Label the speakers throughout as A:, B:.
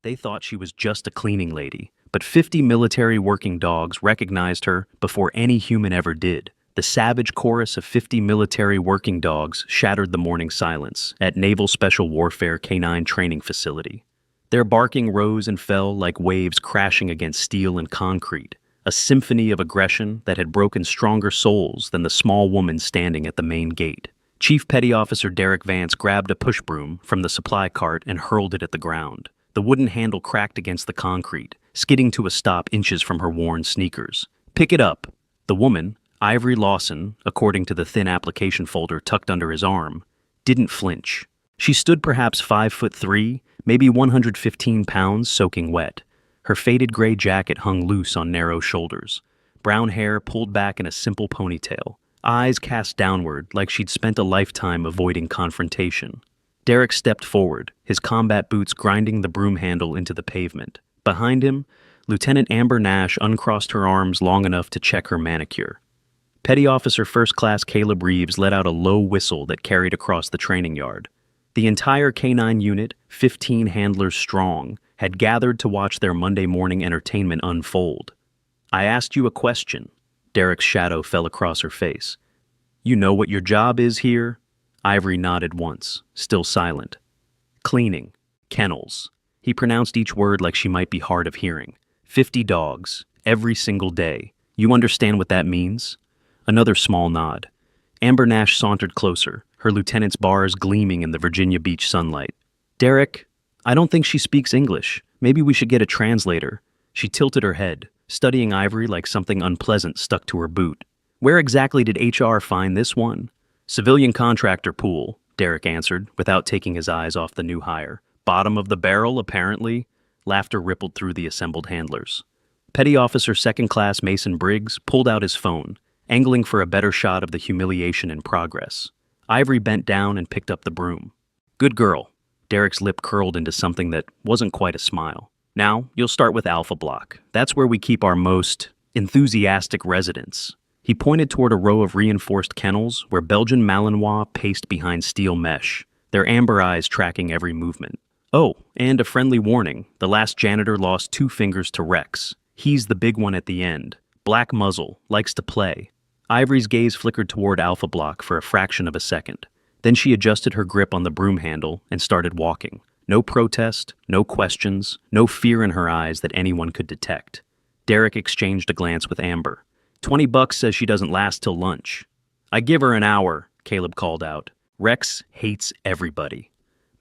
A: They thought she was just a cleaning lady, but 50 military working dogs recognized her before any human ever did. The savage chorus of 50 military working dogs shattered the morning silence at Naval Special Warfare Canine Training Facility. Their barking rose and fell like waves crashing against steel and concrete, a symphony of aggression that had broken stronger souls than the small woman standing at the main gate. Chief Petty Officer Derek Vance grabbed a push broom from the supply cart and hurled it at the ground. The wooden handle cracked against the concrete, skidding to a stop inches from her worn sneakers. "Pick it up." The woman, Ivory Lawson, according to the thin application folder tucked under his arm, didn't flinch. She stood perhaps 5'3", maybe 115 pounds, soaking wet. Her faded gray jacket hung loose on narrow shoulders, brown hair pulled back in a simple ponytail, eyes cast downward like she'd spent a lifetime avoiding confrontation. Derek stepped forward, his combat boots grinding the broom handle into the pavement. Behind him, Lieutenant Amber Nash uncrossed her arms long enough to check her manicure. Petty Officer First Class Caleb Reeves let out a low whistle that carried across the training yard. The entire K-9 unit, 15 handlers strong, had gathered to watch their Monday morning entertainment unfold. "I asked you a question." Derek's shadow fell across her face. "You know what your job is here?" Ivory nodded once, still silent. "Cleaning. Kennels." He pronounced each word like she might be hard of hearing. 50 dogs, every single day. "You understand what that means?" Another small nod. Amber Nash sauntered closer, her lieutenant's bars gleaming in the Virginia Beach sunlight. "Derek, I don't think she speaks English. Maybe we should get a translator." She tilted her head, studying Ivory like something unpleasant stuck to her boot. "Where exactly did HR find this one?" "Civilian contractor pool," Derek answered, without taking his eyes off the new hire. "Bottom of the barrel, apparently." Laughter rippled through the assembled handlers. Petty Officer Second Class Mason Briggs pulled out his phone, angling for a better shot of the humiliation in progress. Ivory bent down and picked up the broom. "Good girl." Derek's lip curled into something that wasn't quite a smile. "Now, you'll start with Alpha Block. That's where we keep our most enthusiastic residents." He pointed toward a row of reinforced kennels where Belgian Malinois paced behind steel mesh, their amber eyes tracking every movement. "Oh, and a friendly warning. The last janitor lost 2 fingers to Rex. He's the big one at the end. Black muzzle, likes to play." Ivory's gaze flickered toward Alpha Block for a fraction of a second. Then she adjusted her grip on the broom handle and started walking. No protest, no questions, no fear in her eyes that anyone could detect. Derek exchanged a glance with Amber. $20 says she doesn't last till lunch." "I give her an hour," Caleb called out. "Rex hates everybody."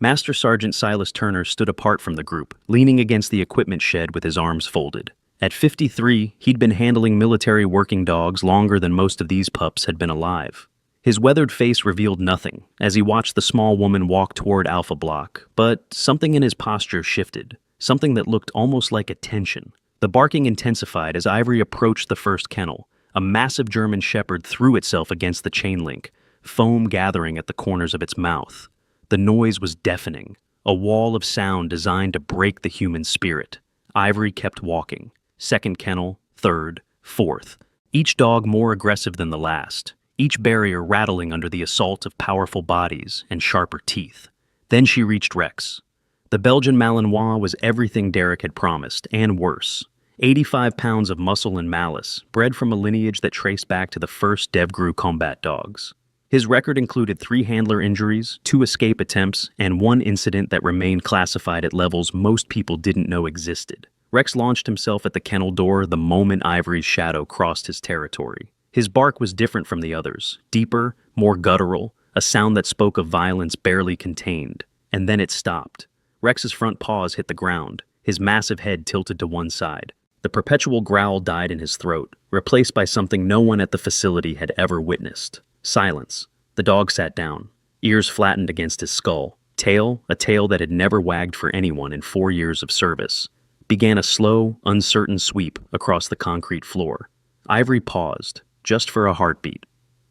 A: Master Sergeant Silas Turner stood apart from the group, leaning against the equipment shed with his arms folded. At 53, he'd been handling military working dogs longer than most of these pups had been alive. His weathered face revealed nothing as he watched the small woman walk toward Alpha Block, but something in his posture shifted, something that looked almost like attention. The barking intensified as Ivory approached the first kennel. A massive German shepherd threw itself against the chain link, foam gathering at the corners of its mouth. The noise was deafening, a wall of sound designed to break the human spirit. Ivory kept walking. Second kennel, third, fourth. Each dog more aggressive than the last, each barrier rattling under the assault of powerful bodies and sharper teeth. Then she reached Rex. The Belgian Malinois was everything Derek had promised, and worse. 85 pounds of muscle and malice, bred from a lineage that traced back to the first DevGru combat dogs. His record included 3 handler injuries, 2 escape attempts, and 1 incident that remained classified at levels most people didn't know existed. Rex launched himself at the kennel door the moment Ivory's shadow crossed his territory. His bark was different from the others, deeper, more guttural, a sound that spoke of violence barely contained. And then it stopped. Rex's front paws hit the ground, his massive head tilted to one side. The perpetual growl died in his throat, replaced by something no one at the facility had ever witnessed. Silence. The dog sat down, ears flattened against his skull. Tail, a tail that had never wagged for anyone in 4 years of service, began a slow, uncertain sweep across the concrete floor. Ivory paused, just for a heartbeat.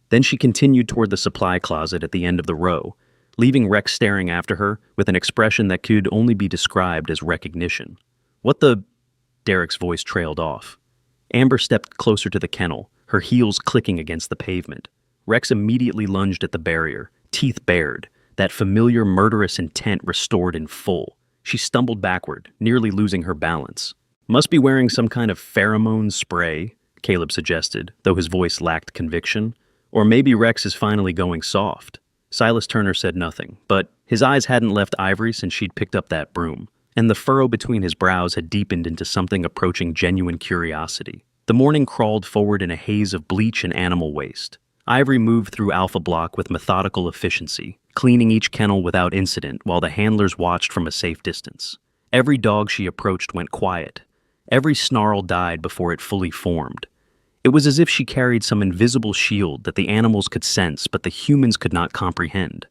A: Then she continued toward the supply closet at the end of the row, leaving Rex staring after her with an expression that could only be described as recognition. "What the—" Derek's voice trailed off. Amber stepped closer to the kennel, her heels clicking against the pavement. Rex immediately lunged at the barrier, teeth bared, that familiar murderous intent restored in full. She stumbled backward, nearly losing her balance. Must be wearing some kind of pheromone spray, Caleb suggested, though his voice lacked conviction. Or maybe Rex is finally going soft. Silas Turner said nothing, but his eyes hadn't left Ivory since she'd picked up that broom, and the furrow between his brows had deepened into something approaching genuine curiosity. The morning crawled forward in a haze of bleach and animal waste. Ivory moved through Alpha Block with methodical efficiency, cleaning each kennel without incident while the handlers watched from a safe distance. Every dog she approached went quiet. Every snarl died before it fully formed. It was as if she carried some invisible shield that the animals could sense but the humans could not comprehend.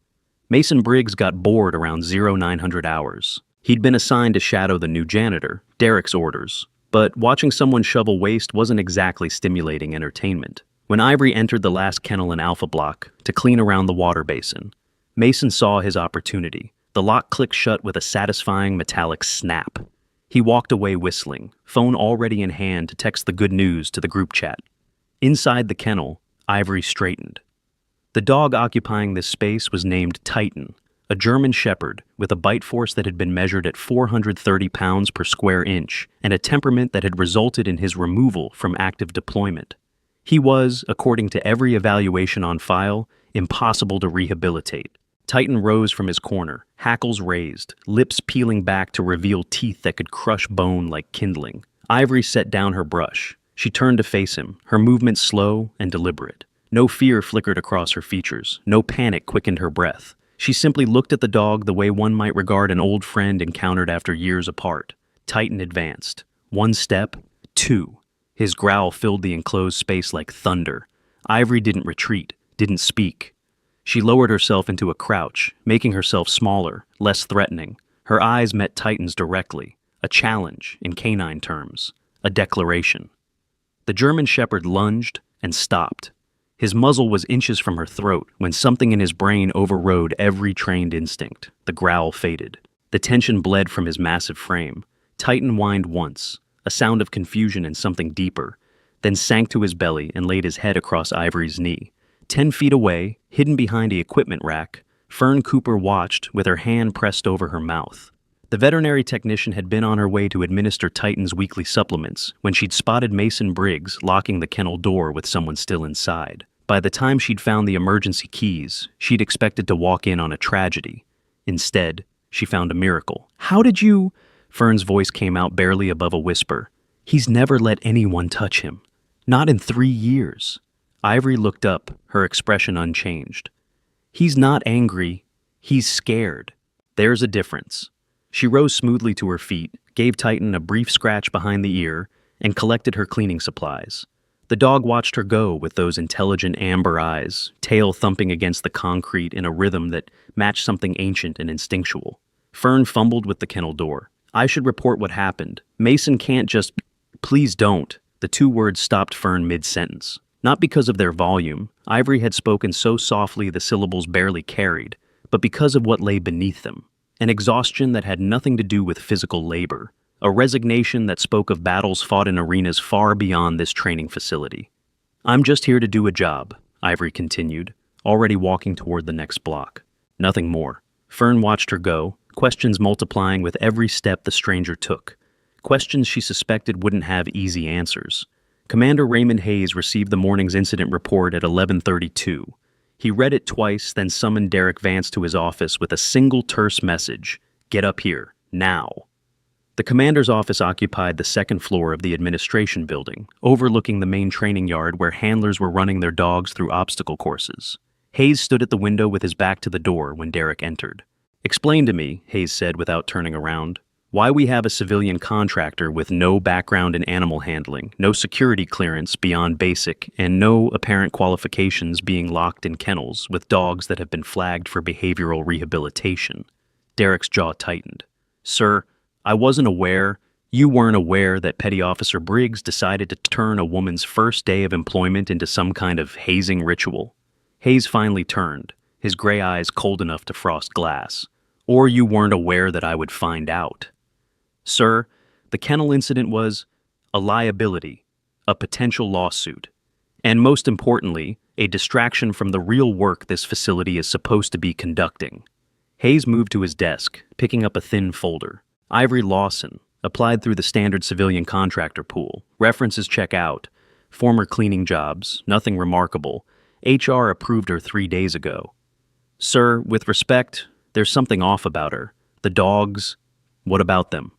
A: Mason Briggs got bored around 0900 hours. He'd been assigned to shadow the new janitor, Derek's orders, but watching someone shovel waste wasn't exactly stimulating entertainment. When Ivory entered the last kennel in Alpha Block to clean around the water basin, Mason saw his opportunity. The lock clicked shut with a satisfying metallic snap. He walked away whistling, phone already in hand to text the good news to the group chat. Inside the kennel, Ivory straightened. The dog occupying this space was named Titan, a German shepherd with a bite force that had been measured at 430 pounds per square inch and a temperament that had resulted in his removal from active deployment. He was, according to every evaluation on file, impossible to rehabilitate. Titan rose from his corner, hackles raised, lips peeling back to reveal teeth that could crush bone like kindling. Ivory set down her brush. She turned to face him, her movement slow and deliberate. No fear flickered across her features. No panic quickened her breath. She simply looked at the dog the way one might regard an old friend encountered after years apart. Titan advanced. 1 step, 2. His growl filled the enclosed space like thunder. Ivory didn't retreat, didn't speak. She lowered herself into a crouch, making herself smaller, less threatening. Her eyes met Titan's directly, a challenge in canine terms, a declaration. The German shepherd lunged and stopped. His muzzle was inches from her throat when something in his brain overrode every trained instinct. The growl faded. The tension bled from his massive frame. Titan whined once, a sound of confusion and something deeper, then sank to his belly and laid his head across Ivory's knee. 10 feet away, hidden behind the equipment rack, Fern Cooper watched with her hand pressed over her mouth. The veterinary technician had been on her way to administer Titan's weekly supplements when she'd spotted Mason Briggs locking the kennel door with someone still inside. By the time she'd found the emergency keys, she'd expected to walk in on a tragedy. Instead, she found a miracle. "How did you—" Fern's voice came out barely above a whisper. "He's never let anyone touch him. Not in 3 years." Ivory looked up, her expression unchanged. "He's not angry. He's scared. There's a difference." She rose smoothly to her feet, gave Titan a brief scratch behind the ear, and collected her cleaning supplies. The dog watched her go with those intelligent amber eyes, tail thumping against the concrete in a rhythm that matched something ancient and instinctual. Fern fumbled with the kennel door. "I should report what happened. Mason can't just—" "Please don't." The 2 words stopped Fern mid-sentence. Not because of their volume, Ivory had spoken so softly the syllables barely carried, but because of what lay beneath them. An exhaustion that had nothing to do with physical labor. A resignation that spoke of battles fought in arenas far beyond this training facility. "I'm just here to do a job," Ivory continued, already walking toward the next block. Nothing more. Fern watched her go, questions multiplying with every step the stranger took. Questions she suspected wouldn't have easy answers. Commander Raymond Hayes received the morning's incident report at 11:32. He read it twice, then summoned Derek Vance to his office with a single terse message: "Get up here, now." The commander's office occupied the 2nd floor of the administration building, overlooking the main training yard where handlers were running their dogs through obstacle courses. Hayes stood at the window with his back to the door when Derek entered. "Explain to me," Hayes said without turning around, "why we have a civilian contractor with no background in animal handling, no security clearance beyond basic, and no apparent qualifications being locked in kennels with dogs that have been flagged for behavioral rehabilitation." Derek's jaw tightened. "Sir, I wasn't aware. You weren't aware that Petty Officer Briggs decided to turn a woman's first day of employment into some kind of hazing ritual." Hayes finally turned, his gray eyes cold enough to frost glass. "Or you weren't aware that I would find out." "Sir, the kennel incident was a liability, a potential lawsuit, and most importantly, a distraction from the real work this facility is supposed to be conducting." Hayes moved to his desk, picking up a thin folder. Ivory Lawson, applied through the standard civilian contractor pool. References check out. Former cleaning jobs, nothing remarkable. HR approved her 3 days ago. Sir, with respect, there's something off about her. The dogs, what about them?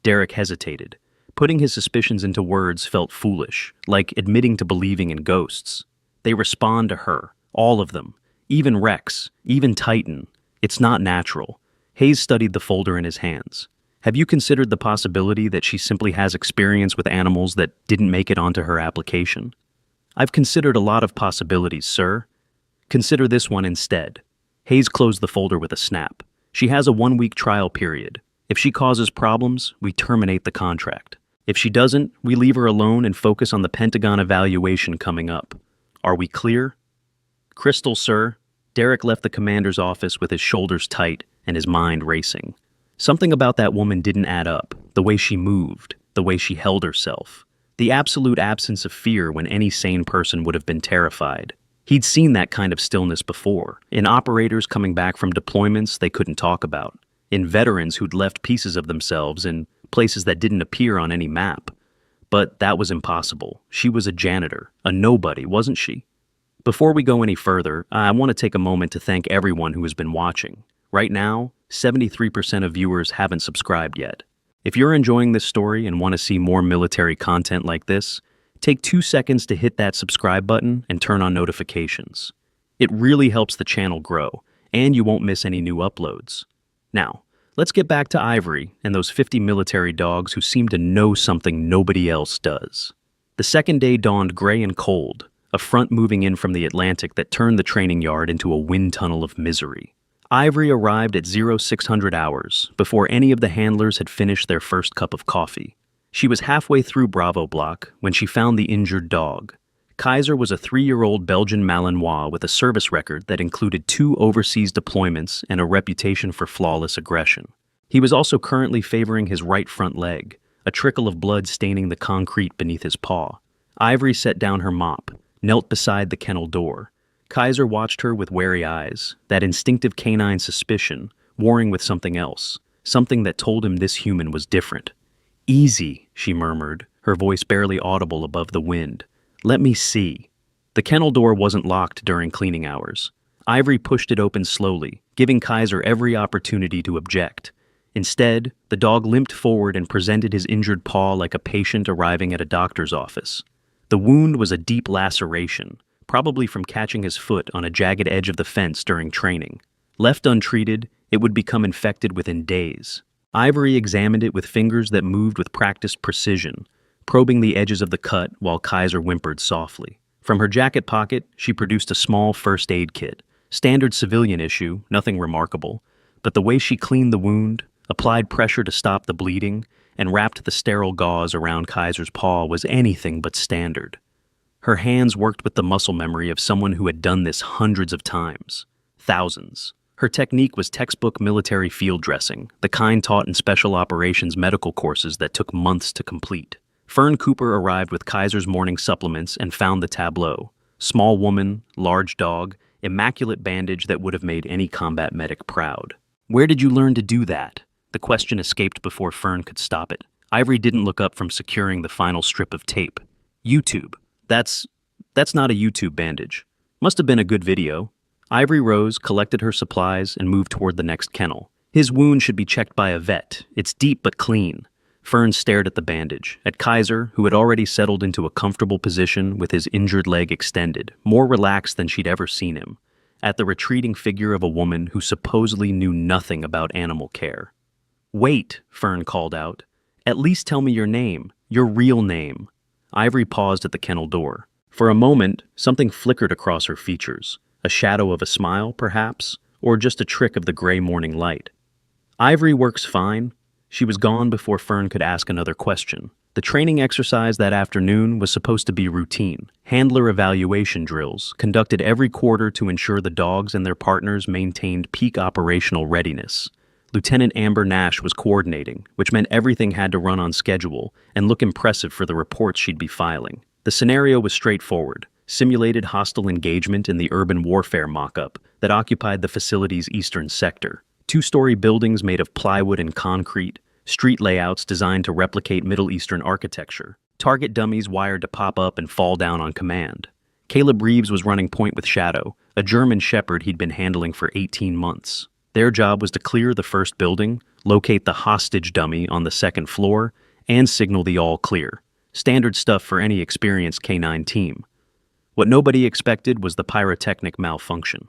A: Derek hesitated. Putting his suspicions into words felt foolish, like admitting to believing in ghosts. They respond to her, all of them. Even Rex, even Titan. It's not natural. Hayes studied the folder in his hands. Have you considered the possibility that she simply has experience with animals that didn't make it onto her application? I've considered a lot of possibilities, sir. Consider this one instead. Hayes closed the folder with a snap. She has a 1-week trial period. If she causes problems, we terminate the contract. If she doesn't, we leave her alone and focus on the Pentagon evaluation coming up. Are we clear? Crystal, sir. Derek left the commander's office with his shoulders tight and his mind racing. Something about that woman didn't add up. The way she moved, the way she held herself. The absolute absence of fear when any sane person would have been terrified. He'd seen that kind of stillness before, in operators coming back from deployments they couldn't talk about, in veterans who'd left pieces of themselves in places that didn't appear on any map. But that was impossible. She was a janitor, a nobody, wasn't she? Before we go any further, I want to take a moment to thank everyone who has been watching. Right now, 73% of viewers haven't subscribed yet. If you're enjoying this story and want to see more military content like this, take 2 seconds to hit that subscribe button and turn on notifications. It really helps the channel grow, and you won't miss any new uploads. Now, let's get back to Ivory and those 50 military dogs who seem to know something nobody else does. The second day dawned gray and cold, a front moving in from the Atlantic that turned the training yard into a wind tunnel of misery. Ivory arrived at 0600 hours, before any of the handlers had finished their first cup of coffee. She was halfway through Bravo Block when she found the injured dog. Kaiser was a 3-year-old Belgian Malinois with a service record that included 2 overseas deployments and a reputation for flawless aggression. He was also currently favoring his right front leg, a trickle of blood staining the concrete beneath his paw. Ivory set down her mop, knelt beside the kennel door. Kaiser watched her with wary eyes, that instinctive canine suspicion, warring with something else, something that told him this human was different. "Easy," she murmured, her voice barely audible above the wind. "Let me see." The kennel door wasn't locked during cleaning hours. Ivory pushed it open slowly, giving Kaiser every opportunity to object. Instead, the dog limped forward and presented his injured paw like a patient arriving at a doctor's office. The wound was a deep laceration, probably from catching his foot on a jagged edge of the fence during training. Left untreated, it would become infected within days. Ivory examined it with fingers that moved with practiced precision, probing the edges of the cut while Kaiser whimpered softly. From her jacket pocket, she produced a small first aid kit. Standard civilian issue, nothing remarkable. But the way she cleaned the wound, applied pressure to stop the bleeding, and wrapped the sterile gauze around Kaiser's paw was anything but standard. Her hands worked with the muscle memory of someone who had done this hundreds of times. Thousands. Her technique was textbook military field dressing, the kind taught in special operations medical courses that took months to complete. Fern Cooper arrived with Kaiser's morning supplements and found the tableau. Small woman, large dog, immaculate bandage that would have made any combat medic proud. "Where did you learn to do that?" The question escaped before Fern could stop it. Ivory didn't look up from securing the final strip of tape. "YouTube. That's not a YouTube bandage. Must have been a good video." Ivory rose, collected her supplies, and moved toward the next kennel. "His wound should be checked by a vet. It's deep but clean." Fern stared at the bandage, at Kaiser, who had already settled into a comfortable position with his injured leg extended, more relaxed than she'd ever seen him, at the retreating figure of a woman who supposedly knew nothing about animal care. "Wait," Fern called out. "At least tell me your name, your real name." Ivory paused at the kennel door. For a moment, something flickered across her features, a shadow of a smile, perhaps, or just a trick of the gray morning light. "Ivory works fine." She was gone before Fern could ask another question. The training exercise that afternoon was supposed to be routine. Handler evaluation drills, conducted every quarter to ensure the dogs and their partners maintained peak operational readiness. Lieutenant Amber Nash was coordinating, which meant everything had to run on schedule and look impressive for the reports she'd be filing. The scenario was straightforward: simulated hostile engagement in the urban warfare mock-up that occupied the facility's eastern sector. 2-story buildings made of plywood and concrete, street layouts designed to replicate Middle Eastern architecture, target dummies wired to pop up and fall down on command. Caleb Reeves was running point with Shadow, a German shepherd he'd been handling for 18 months. Their job was to clear the first building, locate the hostage dummy on the second floor, and signal the all clear. Standard stuff for any experienced K9 team. What nobody expected was the pyrotechnic malfunction.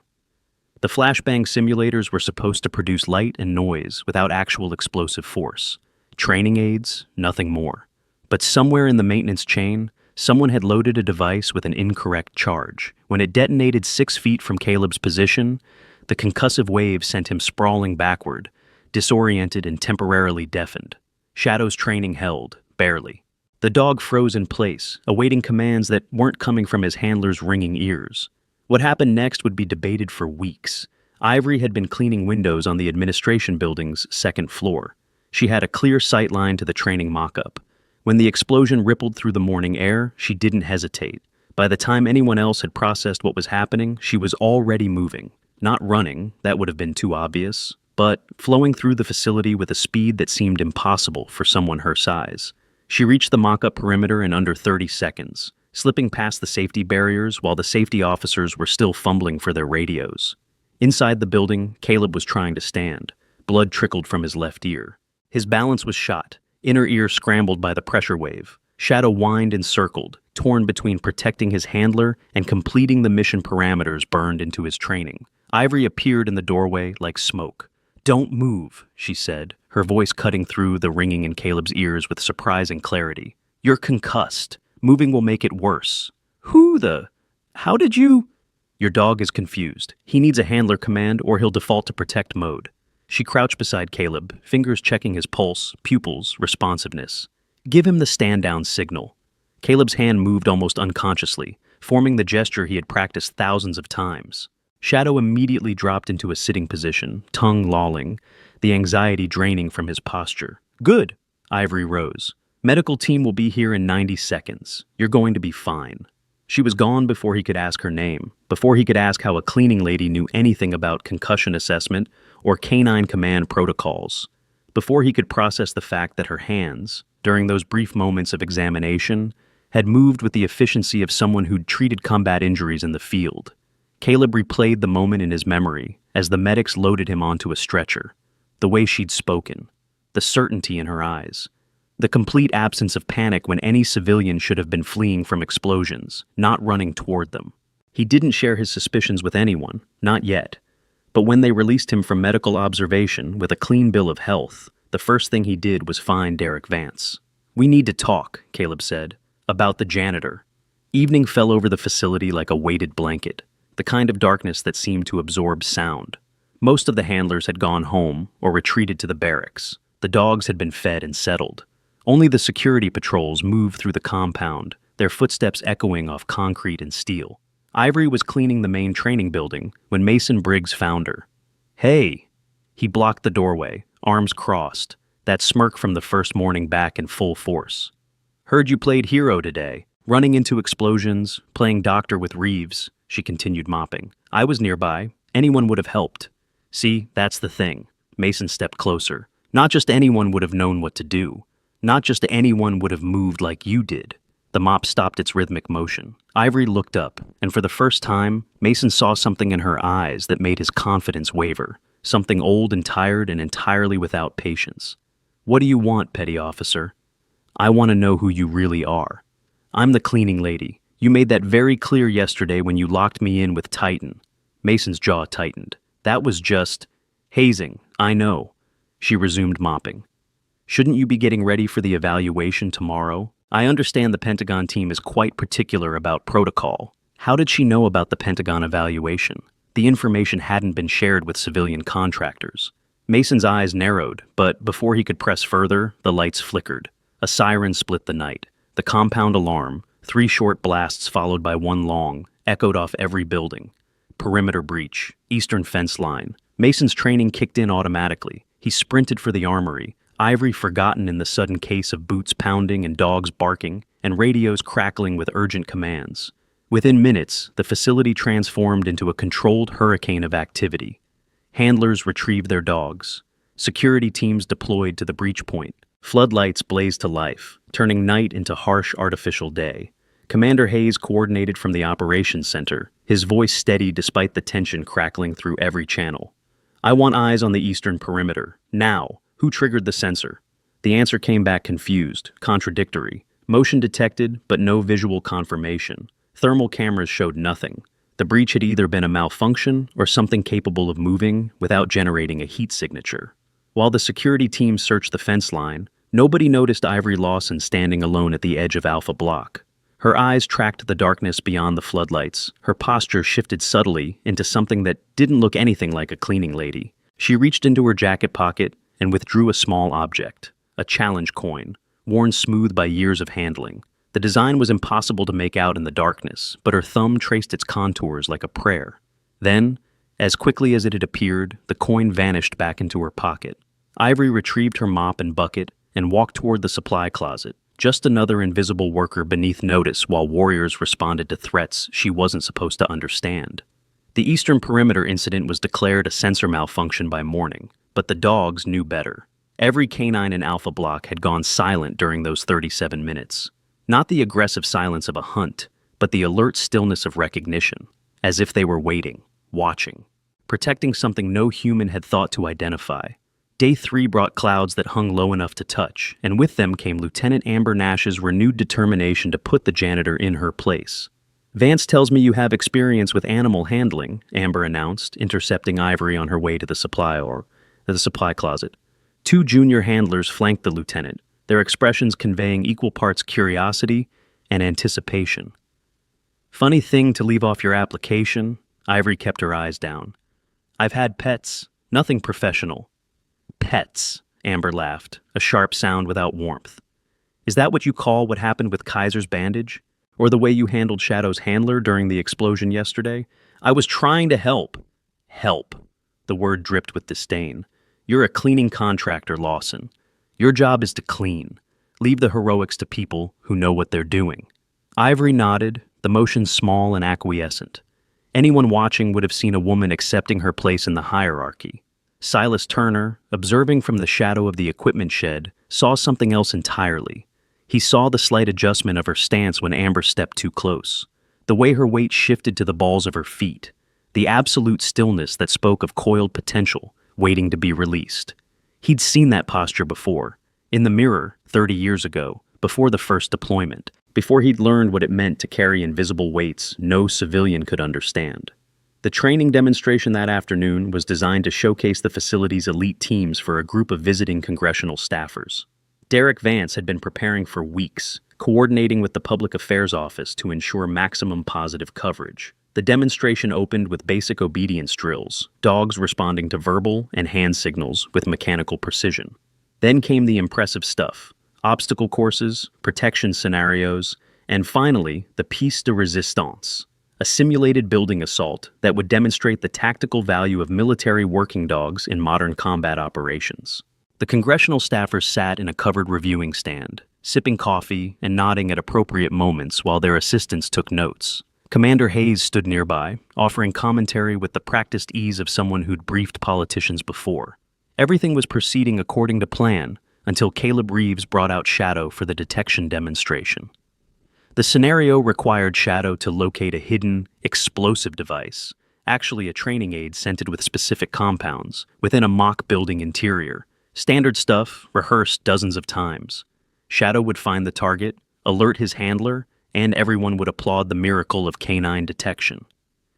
A: The flashbang simulators were supposed to produce light and noise without actual explosive force. Training aids, nothing more. But somewhere in the maintenance chain, someone had loaded a device with an incorrect charge. When it detonated 6 feet from Caleb's position, the concussive wave sent him sprawling backward, disoriented and temporarily deafened. Shadow's training held, barely. The dog froze in place, awaiting commands that weren't coming from his handler's ringing ears. What happened next would be debated for weeks. Ivory had been cleaning windows on the administration building's second floor. She had a clear sight line to the training mock-up. When the explosion rippled through the morning air, she didn't hesitate. By the time anyone else had processed what was happening, she was already moving. Not running, that would have been too obvious, but flowing through the facility with a speed that seemed impossible for someone her size. She reached the mock-up perimeter in under 30 seconds, slipping past the safety barriers while the safety officers were still fumbling for their radios. Inside the building, Caleb was trying to stand. Blood trickled from his left ear. His balance was shot, inner ear scrambled by the pressure wave. Shadow whined and circled, torn between protecting his handler and completing the mission parameters burned into his training. Ivory appeared in the doorway like smoke. "Don't move," she said, her voice cutting through the ringing in Caleb's ears with surprising clarity. "You're concussed. Moving will make it worse." How did you? "Your dog is confused. He needs a handler command or he'll default to protect mode." She crouched beside Caleb, fingers checking his pulse, pupils, responsiveness. "Give him the stand-down signal." Caleb's hand moved almost unconsciously, forming the gesture he had practiced thousands of times. Shadow immediately dropped into a sitting position, tongue lolling, the anxiety draining from his posture. "Good." Ivory rose. "Medical team will be here in 90 seconds. You're going to be fine." She was gone before he could ask her name, before he could ask how a cleaning lady knew anything about concussion assessment or canine command protocols, before he could process the fact that her hands, during those brief moments of examination, had moved with the efficiency of someone who'd treated combat injuries in the field. Caleb replayed the moment in his memory as the medics loaded him onto a stretcher. The way she'd spoken, the certainty in her eyes, the complete absence of panic when any civilian should have been fleeing from explosions, not running toward them. He didn't share his suspicions with anyone, not yet. But when they released him from medical observation with a clean bill of health, the first thing he did was find Derek Vance. "We need to talk," Caleb said, "about the janitor." Evening fell over the facility like a weighted blanket, the kind of darkness that seemed to absorb sound. Most of the handlers had gone home or retreated to the barracks. The dogs had been fed and settled. Only the security patrols moved through the compound, their footsteps echoing off concrete and steel. Ivory was cleaning the main training building when Mason Briggs found her. "Hey!" He blocked the doorway, arms crossed, that smirk from the first morning back in full force. "Heard you played hero today, running into explosions, playing doctor with Reeves," she continued mopping. "I was nearby. Anyone would have helped." "See, that's the thing." Mason stepped closer. "Not just anyone would have known what to do. Not just anyone would have moved like you did." The mop stopped its rhythmic motion. Ivory looked up, and for the first time, Mason saw something in her eyes that made his confidence waver. Something old and tired and entirely without patience. "What do you want, petty officer?" "I want to know who you really are. I'm the cleaning lady. You made that very clear yesterday when you locked me in with Titan." Mason's jaw tightened. "That was just hazing, I know." She resumed mopping. "Shouldn't you be getting ready for the evaluation tomorrow? I understand the Pentagon team is quite particular about protocol." How did she know about the Pentagon evaluation? The information hadn't been shared with civilian contractors. Mason's eyes narrowed, but before he could press further, the lights flickered. A siren split the night. The compound alarm, 3 short blasts followed by 1 long, echoed off every building. Perimeter breach, eastern fence line. Mason's training kicked in automatically. He sprinted for the armory, Ivory forgotten in the sudden case of boots pounding and dogs barking, and radios crackling with urgent commands. Within minutes, the facility transformed into a controlled hurricane of activity. Handlers retrieved their dogs. Security teams deployed to the breach point. Floodlights blazed to life, turning night into harsh artificial day. Commander Hayes coordinated from the operations center, his voice steady despite the tension crackling through every channel. "I want eyes on the eastern perimeter. Now. Who triggered the sensor?" The answer came back confused, contradictory. Motion detected, but no visual confirmation. Thermal cameras showed nothing. The breach had either been a malfunction or something capable of moving without generating a heat signature. While the security team searched the fence line, nobody noticed Ivory Lawson standing alone at the edge of Alpha Block. Her eyes tracked the darkness beyond the floodlights. Her posture shifted subtly into something that didn't look anything like a cleaning lady. She reached into her jacket pocket and withdrew a small object, a challenge coin, worn smooth by years of handling. The design was impossible to make out in the darkness, but her thumb traced its contours like a prayer. Then, as quickly as it had appeared, the coin vanished back into her pocket. Ivory retrieved her mop and bucket and walked toward the supply closet, just another invisible worker beneath notice while warriors responded to threats she wasn't supposed to understand. The Eastern Perimeter incident was declared a sensor malfunction by morning, but the dogs knew better. Every canine in Alpha Block had gone silent during those 37 minutes. Not the aggressive silence of a hunt, but the alert stillness of recognition, as if they were waiting, watching, protecting something no human had thought to identify. Day 3 brought clouds that hung low enough to touch, and with them came Lieutenant Amber Nash's renewed determination to put the janitor in her place. "Vance tells me you have experience with animal handling," Amber announced, intercepting Ivory on her way to the supply closet. Two junior handlers flanked the lieutenant, their expressions conveying equal parts curiosity and anticipation. "Funny thing to leave off your application," Ivory kept her eyes down. "I've had pets, nothing professional." "Pets," Amber laughed, a sharp sound without warmth. "Is that what you call what happened with Kaiser's bandage? Or the way you handled Shadow's handler during the explosion yesterday? I was trying to help." "Help." The word dripped with disdain. "You're a cleaning contractor, Lawson. Your job is to clean. Leave the heroics to people who know what they're doing." Ivory nodded, the motion small and acquiescent. Anyone watching would have seen a woman accepting her place in the hierarchy. Silas Turner, observing from the shadow of the equipment shed, saw something else entirely. He saw the slight adjustment of her stance when Amber stepped too close, the way her weight shifted to the balls of her feet, the absolute stillness that spoke of coiled potential waiting to be released. He'd seen that posture before, in the mirror 30 years ago, before the first deployment, before he'd learned what it meant to carry invisible weights no civilian could understand. The training demonstration that afternoon was designed to showcase the facility's elite teams for a group of visiting congressional staffers. Derek Vance had been preparing for weeks, coordinating with the Public Affairs Office to ensure maximum positive coverage. The demonstration opened with basic obedience drills, dogs responding to verbal and hand signals with mechanical precision. Then came the impressive stuff: obstacle courses, protection scenarios, and finally, the piece de resistance, a simulated building assault that would demonstrate the tactical value of military working dogs in modern combat operations. The congressional staffers sat in a covered reviewing stand, sipping coffee and nodding at appropriate moments while their assistants took notes. Commander Hayes stood nearby, offering commentary with the practiced ease of someone who'd briefed politicians before. Everything was proceeding according to plan until Caleb Reeves brought out Shadow for the detection demonstration. The scenario required Shadow to locate a hidden, explosive device, actually a training aid scented with specific compounds, within a mock building interior. Standard stuff, rehearsed dozens of times. Shadow would find the target, alert his handler, and everyone would applaud the miracle of canine detection.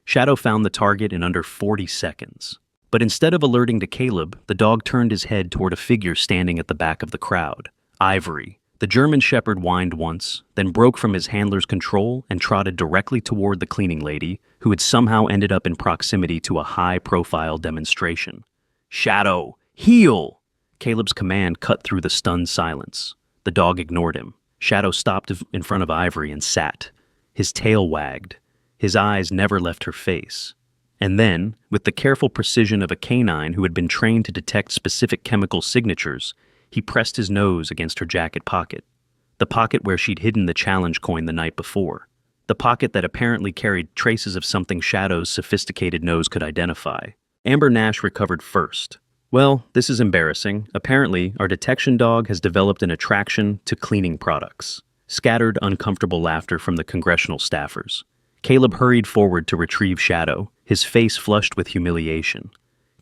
A: Shadow found the target in under 40 seconds. But instead of alerting to Caleb, the dog turned his head toward a figure standing at the back of the crowd. Ivory. The German Shepherd whined once, then broke from his handler's control and trotted directly toward the cleaning lady, who had somehow ended up in proximity to a high-profile demonstration. "Shadow, heel!" Caleb's command cut through the stunned silence. The dog ignored him. Shadow stopped in front of Ivory and sat. His tail wagged. His eyes never left her face. And then, with the careful precision of a canine who had been trained to detect specific chemical signatures, he pressed his nose against her jacket pocket. The pocket where she'd hidden the challenge coin the night before. The pocket that apparently carried traces of something Shadow's sophisticated nose could identify. Amber Nash recovered first. Well, this is embarrassing. Apparently, our detection dog has developed an attraction to cleaning products. Scattered, uncomfortable laughter from the congressional staffers. Caleb hurried forward to retrieve Shadow, his face flushed with humiliation.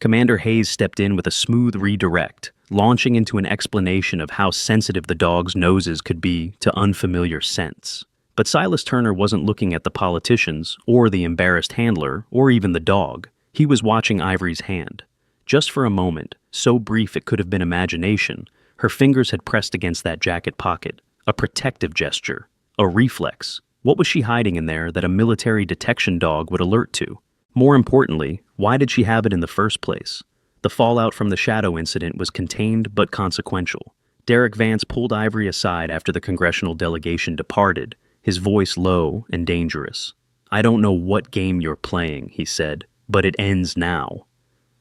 A: Commander Hayes stepped in with a smooth redirect, launching into an explanation of how sensitive the dog's noses could be to unfamiliar scents. But Silas Turner wasn't looking at the politicians, or the embarrassed handler, or even the dog. He was watching Ivory's hand. Just for a moment, so brief it could have been imagination, her fingers had pressed against that jacket pocket. A protective gesture. A reflex. What was she hiding in there that a military detection dog would alert to? More importantly, why did she have it in the first place? The fallout from the Shadow incident was contained but consequential. Derek Vance pulled Ivory aside after the congressional delegation departed, his voice low and dangerous. "I don't know what game you're playing," he said, "but it ends now."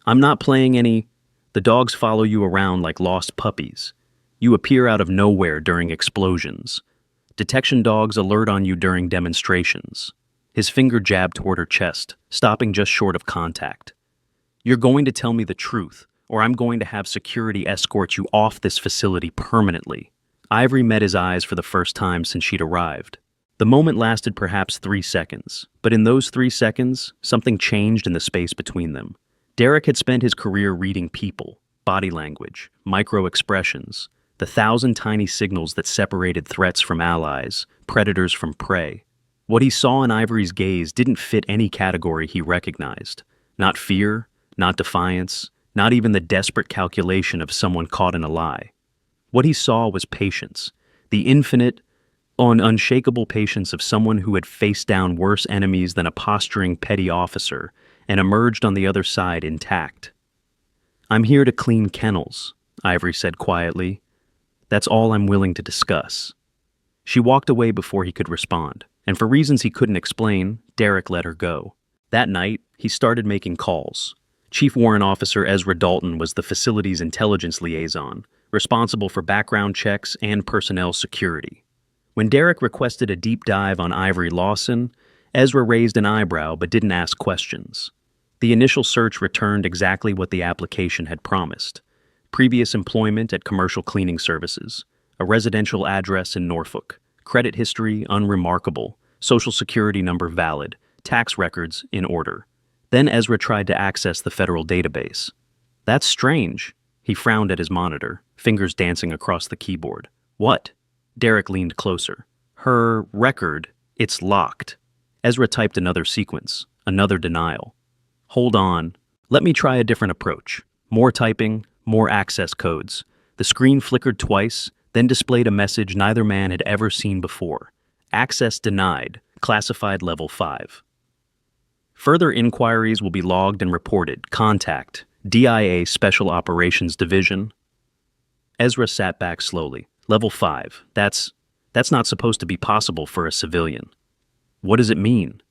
A: "I'm not playing any." "The dogs follow you around like lost puppies. You appear out of nowhere during explosions. Detection dogs alert on you during demonstrations." His finger jabbed toward her chest, stopping just short of contact. "You're going to tell me the truth, or I'm going to have security escort you off this facility permanently." Ivory met his eyes for the first time since she'd arrived. The moment lasted perhaps 3 seconds, but in those 3 seconds, something changed in the space between them. Derek had spent his career reading people, body language, micro-expressions, the 1,000 tiny signals that separated threats from allies, predators from prey. What he saw in Ivory's gaze didn't fit any category he recognized. Not fear, not defiance, not even the desperate calculation of someone caught in a lie. What he saw was patience, the infinite, unshakable patience of someone who had faced down worse enemies than a posturing petty officer and emerged on the other side intact. "I'm here to clean kennels," Ivory said quietly. "That's all I'm willing to discuss." She walked away before he could respond, and for reasons he couldn't explain, Derek let her go. That night, he started making calls. Chief Warrant Officer Ezra Dalton was the facility's intelligence liaison, responsible for background checks and personnel security. When Derek requested a deep dive on Ivory Lawson, Ezra raised an eyebrow but didn't ask questions. The initial search returned exactly what the application had promised. Previous employment at commercial cleaning services, a residential address in Norfolk, credit history unremarkable, social security number valid, tax records in order. Then Ezra tried to access the federal database. "That's strange." He frowned at his monitor, fingers dancing across the keyboard. "What?" Derek leaned closer. "Her record, it's locked." Ezra typed another sequence, another denial. "Hold on. Let me try a different approach." More typing, more access codes. The screen flickered twice, then displayed a message neither man had ever seen before. "Access denied. Classified level 5. Further inquiries will be logged and reported. Contact DIA Special Operations Division." Ezra sat back slowly. "Level 5. That's not supposed to be possible for a civilian." "What does it mean?"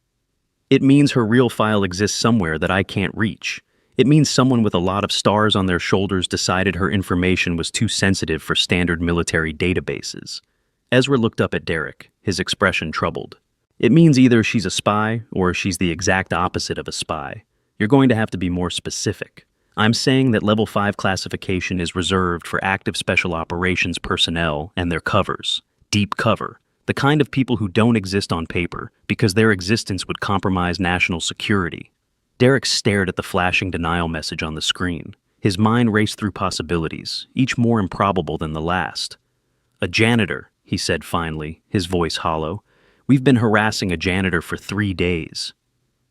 A: "It means her real file exists somewhere that I can't reach. It means someone with a lot of stars on their shoulders decided her information was too sensitive for standard military databases." Ezra looked up at Derek, his expression troubled. "It means either she's a spy or she's the exact opposite of a spy. You're going to have to be more specific. I'm saying that Level 5 classification is reserved for active special operations personnel and their covers. Deep cover. The kind of people who don't exist on paper because their existence would compromise national security." Derek stared at the flashing denial message on the screen. His mind raced through possibilities, each more improbable than the last. "A janitor," he said finally, his voice hollow. "We've been harassing a janitor for 3 days."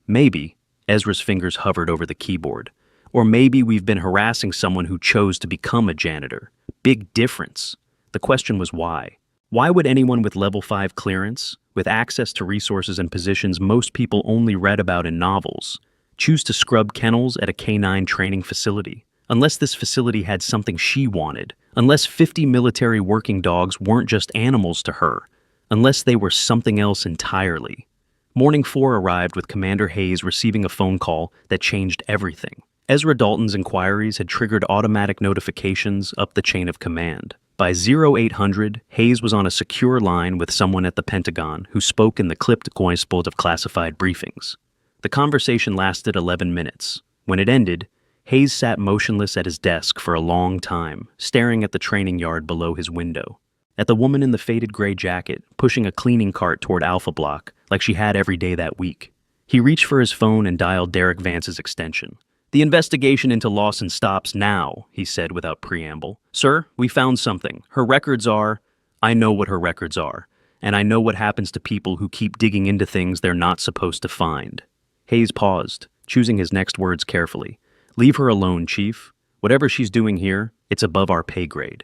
A: "Maybe," Ezra's fingers hovered over the keyboard, "or maybe we've been harassing someone who chose to become a janitor. Big difference." The question was why. Why would anyone with Level 5 clearance, with access to resources and positions most people only read about in novels, choose to scrub kennels at a K-9 training facility? Unless this facility had something she wanted, unless 50 military working dogs weren't just animals to her, unless they were something else entirely. Morning 4 arrived with Commander Hayes receiving a phone call that changed everything. Ezra Dalton's inquiries had triggered automatic notifications up the chain of command. By 0800, Hayes was on a secure line with someone at the Pentagon who spoke in the clipped gospel of classified briefings. The conversation lasted 11 minutes. When it ended, Hayes sat motionless at his desk for a long time, staring at the training yard below his window. At the woman in the faded gray jacket, pushing a cleaning cart toward Alpha Block, like she had every day that week. He reached for his phone and dialed Derek Vance's extension. "The investigation into Lawson stops now," he said without preamble. "Sir, we found something. Her records are—" "I know what her records are, and I know what happens to people who keep digging into things they're not supposed to find." Hayes paused, choosing his next words carefully. "Leave her alone, Chief. Whatever she's doing here, it's above our pay grade.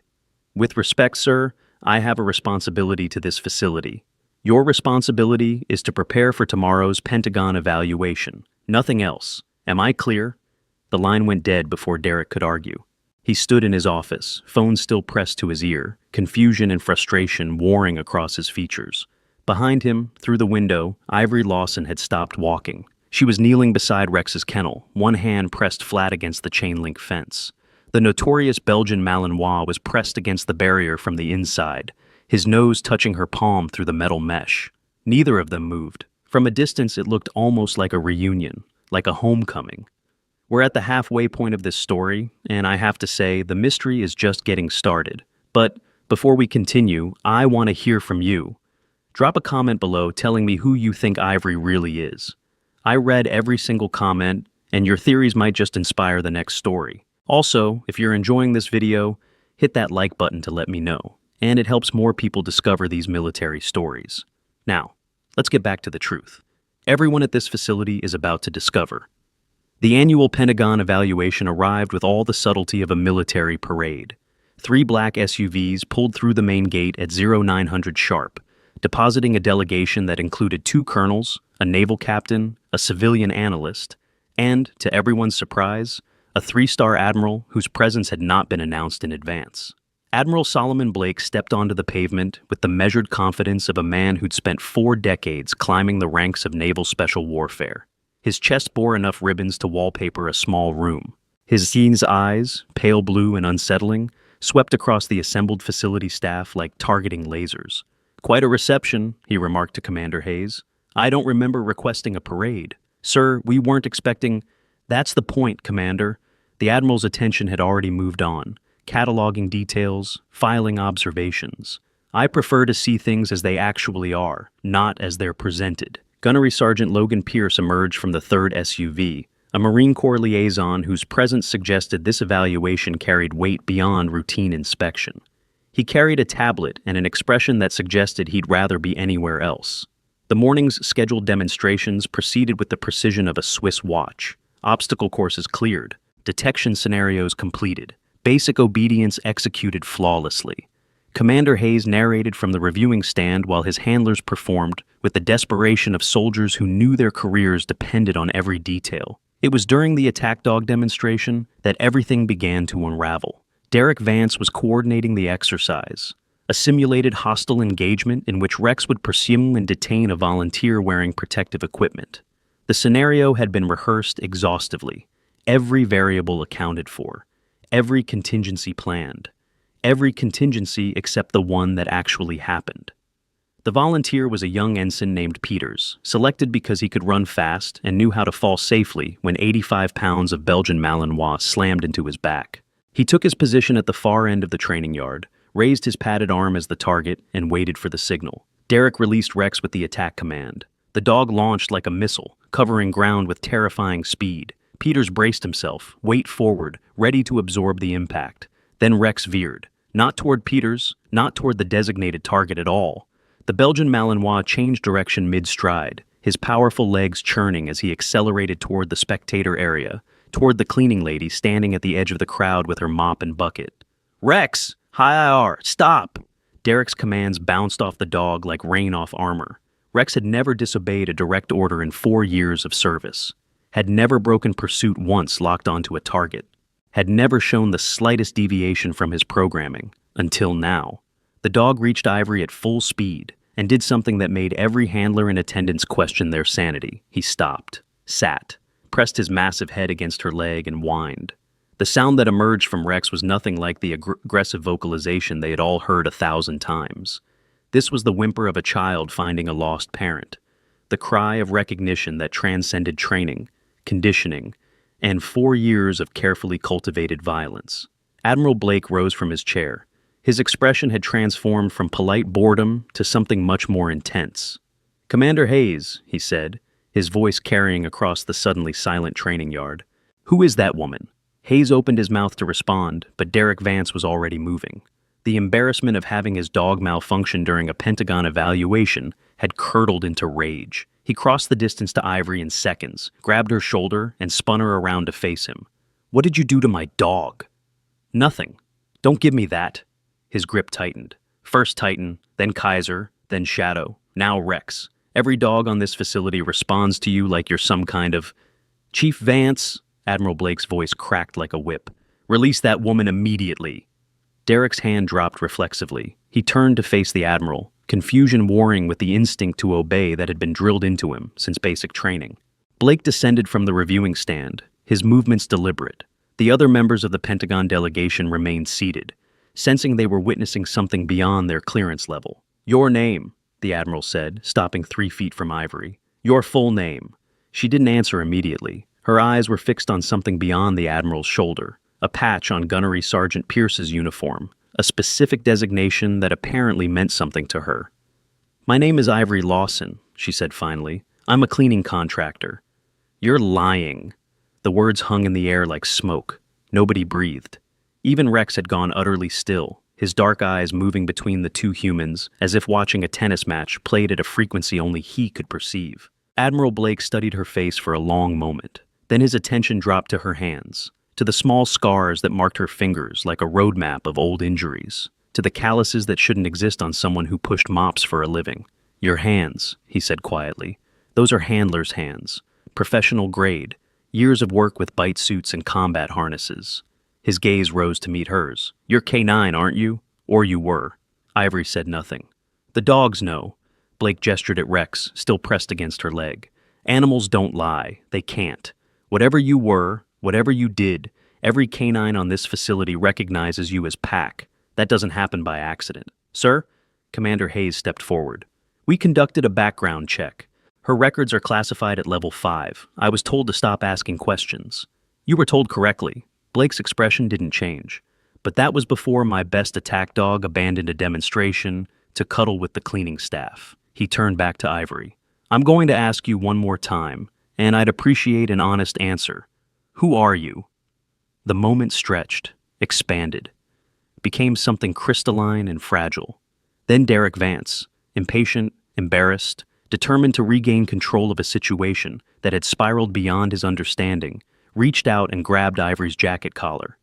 A: With respect, sir, I have a responsibility to this facility. Your responsibility is to prepare for tomorrow's Pentagon evaluation. Nothing else. Am I clear?" The line went dead before Derek could argue. He stood in his office, phone still pressed to his ear, confusion and frustration warring across his features. Behind him, through the window, Ivory Lawson had stopped walking. She was kneeling beside Rex's kennel, one hand pressed flat against the chain-link fence. The notorious Belgian Malinois was pressed against the barrier from the inside, his nose touching her palm through the metal mesh. Neither of them moved. From a distance, it looked almost like a reunion, like a homecoming. We're at the halfway point of this story, and I have to say, the mystery is just getting started. But before we continue, I want to hear from you. Drop a comment below telling me who you think Ivory really is. I read every single comment, and your theories might just inspire the next story. Also, if you're enjoying this video, hit that like button to let me know, and it helps more people discover these military stories. Now, let's get back to the truth. Everyone at this facility is about to discover. The annual Pentagon evaluation arrived with all the subtlety of a military parade. 3 black SUVs pulled through the main gate at 0900 sharp, depositing a delegation that included 2 colonels, a naval captain, a civilian analyst, and, to everyone's surprise, a 3-star admiral whose presence had not been announced in advance. Admiral Solomon Blake stepped onto the pavement with the measured confidence of a man who'd spent 4 decades climbing the ranks of naval special warfare. His chest bore enough ribbons to wallpaper a small room. His keen eyes, pale blue and unsettling, swept across the assembled facility staff like targeting lasers. "Quite a reception," he remarked to Commander Hayes. "I don't remember requesting a parade. Sir, we weren't expecting—" "That's the point, Commander." The Admiral's attention had already moved on, cataloging details, filing observations. "I prefer to see things as they actually are, not as they're presented." Gunnery Sergeant Logan Pierce emerged from the 3rd SUV, a Marine Corps liaison whose presence suggested this evaluation carried weight beyond routine inspection. He carried a tablet and an expression that suggested he'd rather be anywhere else. The morning's scheduled demonstrations proceeded with the precision of a Swiss watch. Obstacle courses cleared, detection scenarios completed, basic obedience executed flawlessly. Commander Hayes narrated from the reviewing stand while his handlers performed with the desperation of soldiers who knew their careers depended on every detail. It was during the attack dog demonstration that everything began to unravel. Derek Vance was coordinating the exercise, a simulated hostile engagement in which Rex would pursue and detain a volunteer wearing protective equipment. The scenario had been rehearsed exhaustively, every variable accounted for, every contingency planned. Every contingency except the one that actually happened. The volunteer was a young ensign named Peters, selected because he could run fast and knew how to fall safely when 85 pounds of Belgian Malinois slammed into his back. He took his position at the far end of the training yard, raised his padded arm as the target, and waited for the signal. Derek released Rex with the attack command. The dog launched like a missile, covering ground with terrifying speed. Peters braced himself, weight forward, ready to absorb the impact. Then Rex veered, not toward Peters, not toward the designated target at all. The Belgian Malinois changed direction mid-stride, his powerful legs churning as he accelerated toward the spectator area, toward the cleaning lady standing at the edge of the crowd with her mop and bucket. "Rex! High IR! Stop!" Derek's commands bounced off the dog like rain off armor. Rex had never disobeyed a direct order in 4 years of service, had never broken pursuit once locked onto a target, had never shown the slightest deviation from his programming, until now. The dog reached Ivory at full speed and did something that made every handler in attendance question their sanity. He stopped, sat, pressed his massive head against her leg and whined. The sound that emerged from Rex was nothing like the aggressive vocalization they had all heard 1,000 times. This was the whimper of a child finding a lost parent, the cry of recognition that transcended training, conditioning, and 4 years of carefully cultivated violence. Admiral Blake rose from his chair. His expression had transformed from polite boredom to something much more intense. "Commander Hayes," he said, his voice carrying across the suddenly silent training yard. "Who is that woman?" Hayes opened his mouth to respond, but Derek Vance was already moving. The embarrassment of having his dog malfunction during a Pentagon evaluation had curdled into rage. He crossed the distance to Ivory in seconds, grabbed her shoulder, and spun her around to face him. "What did you do to my dog?" "Nothing. Don't give me that." His grip tightened. First Titan, then Kaiser, then Shadow, now Rex. Every dog on this facility responds to you like you're some kind of... "Chief Vance," Admiral Blake's voice cracked like a whip. "Release that woman immediately." Derek's hand dropped reflexively. He turned to face the Admiral, confusion warring with the instinct to obey that had been drilled into him since basic training. Blake descended from the reviewing stand, his movements deliberate. The other members of the Pentagon delegation remained seated, sensing they were witnessing something beyond their clearance level. "Your name," the Admiral said, stopping 3 feet from Ivory. "Your full name." She didn't answer immediately. Her eyes were fixed on something beyond the Admiral's shoulder, a patch on Gunnery Sergeant Pierce's uniform, a specific designation that apparently meant something to her. "My name is Ivory Lawson," she said finally. "I'm a cleaning contractor." "You're lying." The words hung in the air like smoke. Nobody breathed. Even Rex had gone utterly still, his dark eyes moving between the two humans, as if watching a tennis match played at a frequency only he could perceive. Admiral Blake studied her face for a long moment. Then his attention dropped to her hands, to the small scars that marked her fingers like a roadmap of old injuries, to the calluses that shouldn't exist on someone who pushed mops for a living. "Your hands," he said quietly. "Those are handlers' hands. Professional grade. Years of work with bite suits and combat harnesses." His gaze rose to meet hers. "You're K9, aren't you? Or you were." Ivory said nothing. "The dogs know." Blake gestured at Rex, still pressed against her leg. "Animals don't lie. They can't. Whatever you were, whatever you did, every K9 on this facility recognizes you as Pack. That doesn't happen by accident." "Sir?" Commander Hayes stepped forward. "We conducted a background check. Her records are classified at level 5. I was told to stop asking questions." "You were told correctly." Blake's expression didn't change. "But that was before my best attack dog abandoned a demonstration to cuddle with the cleaning staff." He turned back to Ivory. "I'm going to ask you one more time, and I'd appreciate an honest answer. Who are you?" The moment stretched, expanded, became something crystalline and fragile. Then Derek Vance, impatient, embarrassed, determined to regain control of a situation that had spiraled beyond his understanding, reached out and grabbed Ivory's jacket collar.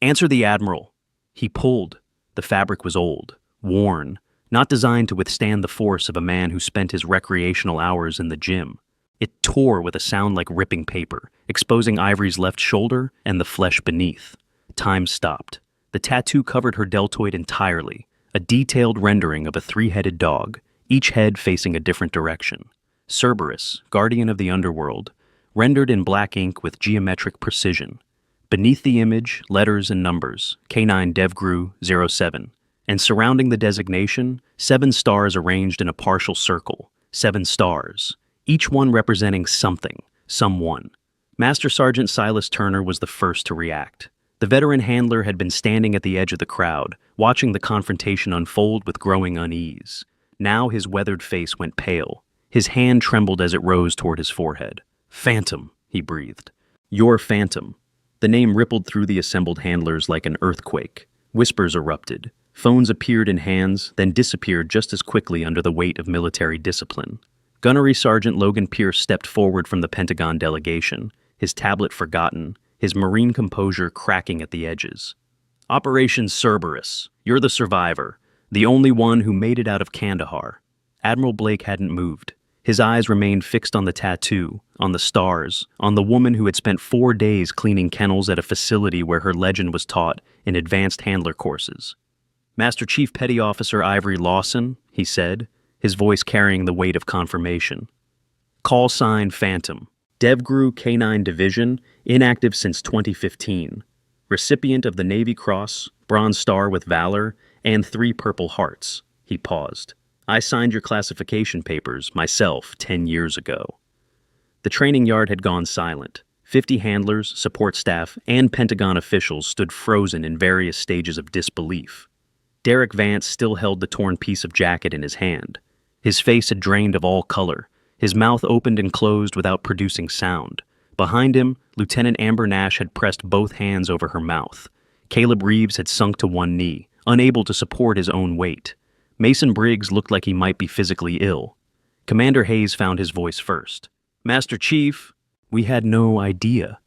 A: "Answer the Admiral." He pulled. The fabric was old, worn, not designed to withstand the force of a man who spent his recreational hours in the gym. It tore with a sound like ripping paper, exposing Ivory's left shoulder and the flesh beneath. Time stopped. The tattoo covered her deltoid entirely, a detailed rendering of a 3-headed dog, each head facing a different direction. Cerberus, guardian of the underworld, rendered in black ink with geometric precision. Beneath the image, letters and numbers, K9 DevGru 07, and surrounding the designation, 7 stars arranged in a partial circle, 7 stars, each one representing something, someone. Master Sergeant Silas Turner was the first to react. The veteran handler had been standing at the edge of the crowd, watching the confrontation unfold with growing unease. Now his weathered face went pale. His hand trembled as it rose toward his forehead. "Phantom," he breathed. "Your Phantom." The name rippled through the assembled handlers like an earthquake. Whispers erupted. Phones appeared in hands, then disappeared just as quickly under the weight of military discipline. Gunnery Sergeant Logan Pierce stepped forward from the Pentagon delegation, his tablet forgotten, his marine composure cracking at the edges. "Operation Cerberus. You're the survivor, the only one who made it out of Kandahar." Admiral Blake hadn't moved. His eyes remained fixed on the tattoo, on the stars, on the woman who had spent 4 days cleaning kennels at a facility where her legend was taught in advanced handler courses. "Master Chief Petty Officer Ivory Lawson," he said, his voice carrying the weight of confirmation. "Call sign Phantom. DevGru K9 Division, inactive since 2015. Recipient of the Navy Cross, Bronze Star with Valor, and 3 Purple Hearts." He paused. "I signed your classification papers myself 10 years ago." The training yard had gone silent. 50 handlers, support staff, and Pentagon officials stood frozen in various stages of disbelief. Derek Vance still held the torn piece of jacket in his hand. His face had drained of all color. His mouth opened and closed without producing sound. Behind him, Lieutenant Amber Nash had pressed both hands over her mouth. Caleb Reeves had sunk to one knee, unable to support his own weight. Mason Briggs looked like he might be physically ill. Commander Hayes found his voice first. "Master Chief, we had no idea.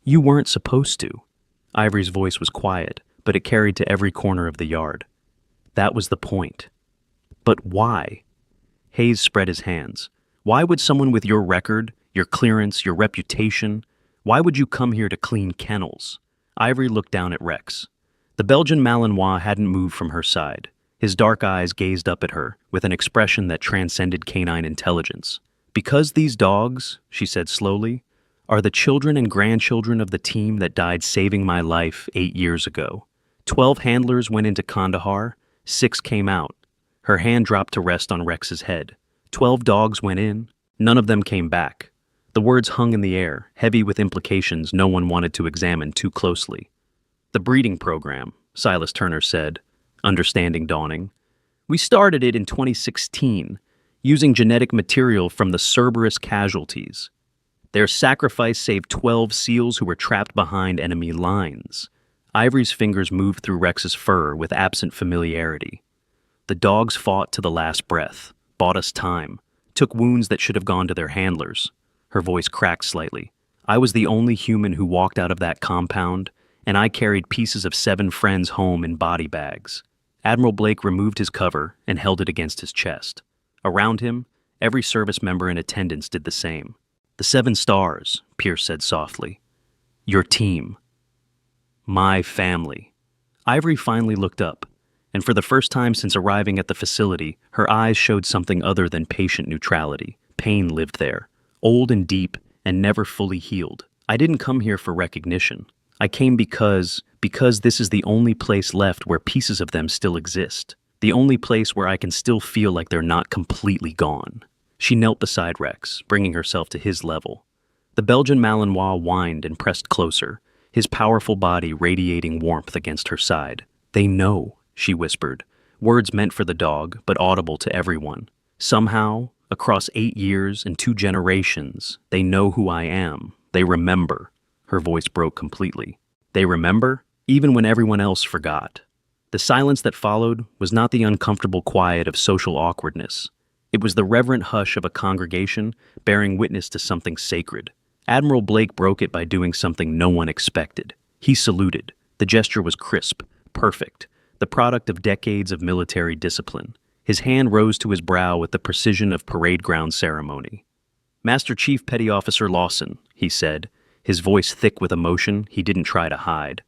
A: You weren't supposed to." Ivory's voice was quiet, but it carried to every corner of the yard. "That was the point." "But why?" Hayes spread his hands. "Why would someone with your record, your clearance, your reputation, why would you come here to clean kennels?" Ivory looked down at Rex. The Belgian Malinois hadn't moved from her side. His dark eyes gazed up at her with an expression that transcended canine intelligence. "Because these dogs," she said slowly, "are the children and grandchildren of the team that died saving my life 8 years ago. 12 handlers went into Kandahar, 6 came out." Her hand dropped to rest on Rex's head. 12 dogs went in, none of them came back. The words hung in the air, heavy with implications no one wanted to examine too closely. "The breeding program," Silas Turner said, understanding dawning. "We started it in 2016, using genetic material from the Cerberus casualties. Their sacrifice saved 12 SEALs who were trapped behind enemy lines." Ivory's fingers moved through Rex's fur with absent familiarity. "The dogs fought to the last breath, bought us time, took wounds that should have gone to their handlers." Her voice cracked slightly. "I was the only human who walked out of that compound, and I carried pieces of 7 friends home in body bags." Admiral Blake removed his cover and held it against his chest. Around him, every service member in attendance did the same. "The 7 stars," Pierce said softly. "Your team. My family." Ivory finally looked up, and for the first time since arriving at the facility, her eyes showed something other than patient neutrality. Pain lived there, old and deep and never fully healed. "I didn't come here for recognition. I came because this is the only place left where pieces of them still exist. The only place where I can still feel like they're not completely gone." She knelt beside Rex, bringing herself to his level. The Belgian Malinois whined and pressed closer, his powerful body radiating warmth against her side. "They know," she whispered, words meant for the dog, but audible to everyone. "Somehow, across 8 years and 2 generations, they know who I am. They remember." Her voice broke completely. "They remember, even when everyone else forgot." The silence that followed was not the uncomfortable quiet of social awkwardness. It was the reverent hush of a congregation bearing witness to something sacred. Admiral Blake broke it by doing something no one expected. He saluted. The gesture was crisp, perfect, the product of decades of military discipline. His hand rose to his brow with the precision of parade ground ceremony. "Master Chief Petty Officer Lawson," he said, his voice thick with emotion he didn't try to hide.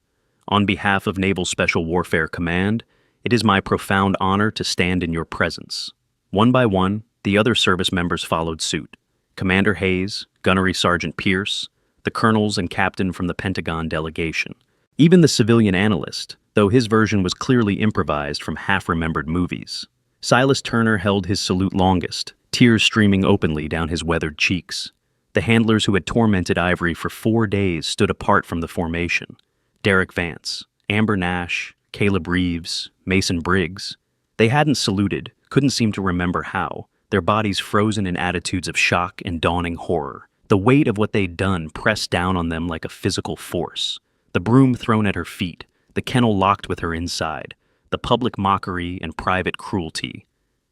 A: "On behalf of Naval Special Warfare Command, it is my profound honor to stand in your presence." One by one, the other service members followed suit. Commander Hayes, Gunnery Sergeant Pierce, the colonels and captain from the Pentagon delegation. Even the civilian analyst, though his version was clearly improvised from half-remembered movies. Silas Turner held his salute longest, tears streaming openly down his weathered cheeks. The handlers who had tormented Ivory for 4 days stood apart from the formation. Derek Vance, Amber Nash, Caleb Reeves, Mason Briggs. They hadn't saluted, couldn't seem to remember how, their bodies frozen in attitudes of shock and dawning horror. The weight of what they'd done pressed down on them like a physical force. The broom thrown at her feet, the kennel locked with her inside, the public mockery and private cruelty.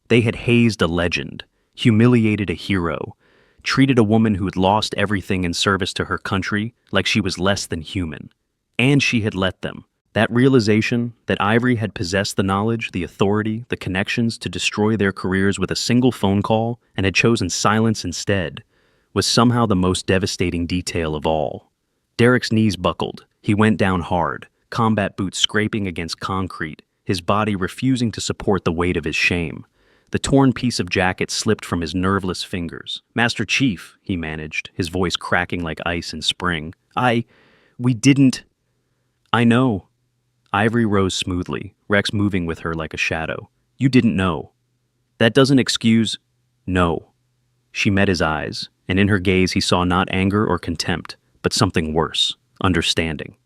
A: They had hazed a legend, humiliated a hero, treated a woman who had lost everything in service to her country like she was less than human. And she had let them. That realization that Ivory had possessed the knowledge, the authority, the connections to destroy their careers with a single phone call and had chosen silence instead, was somehow the most devastating detail of all. Derek's knees buckled. He went down hard, combat boots scraping against concrete, his body refusing to support the weight of his shame. The torn piece of jacket slipped from his nerveless fingers. "Master Chief," he managed, his voice cracking like ice in spring. We didn't." "I know." Ivory rose smoothly, Rex moving with her like a shadow. "You didn't know. That doesn't excuse—" "No." She met his eyes, and in her gaze he saw not anger or contempt, but something worse, understanding.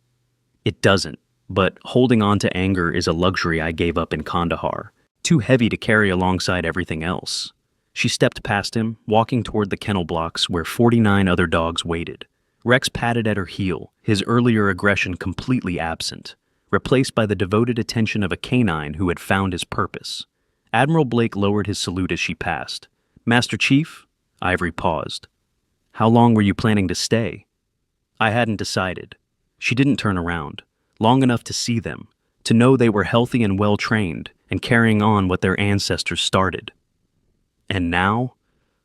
A: It doesn't, but holding on to anger is a luxury I gave up in Kandahar, too heavy to carry alongside everything else. She stepped past him, walking toward the kennel blocks where 49 other dogs waited. Rex patted at her heel, his earlier aggression completely absent, replaced by the devoted attention of a canine who had found his purpose. Admiral Blake lowered his salute as she passed. "Master Chief?" Ivory paused. "How long were you planning to stay?" "I hadn't decided." She didn't turn around, long enough to see them, to know they were healthy and well-trained, and carrying on what their ancestors started. And now?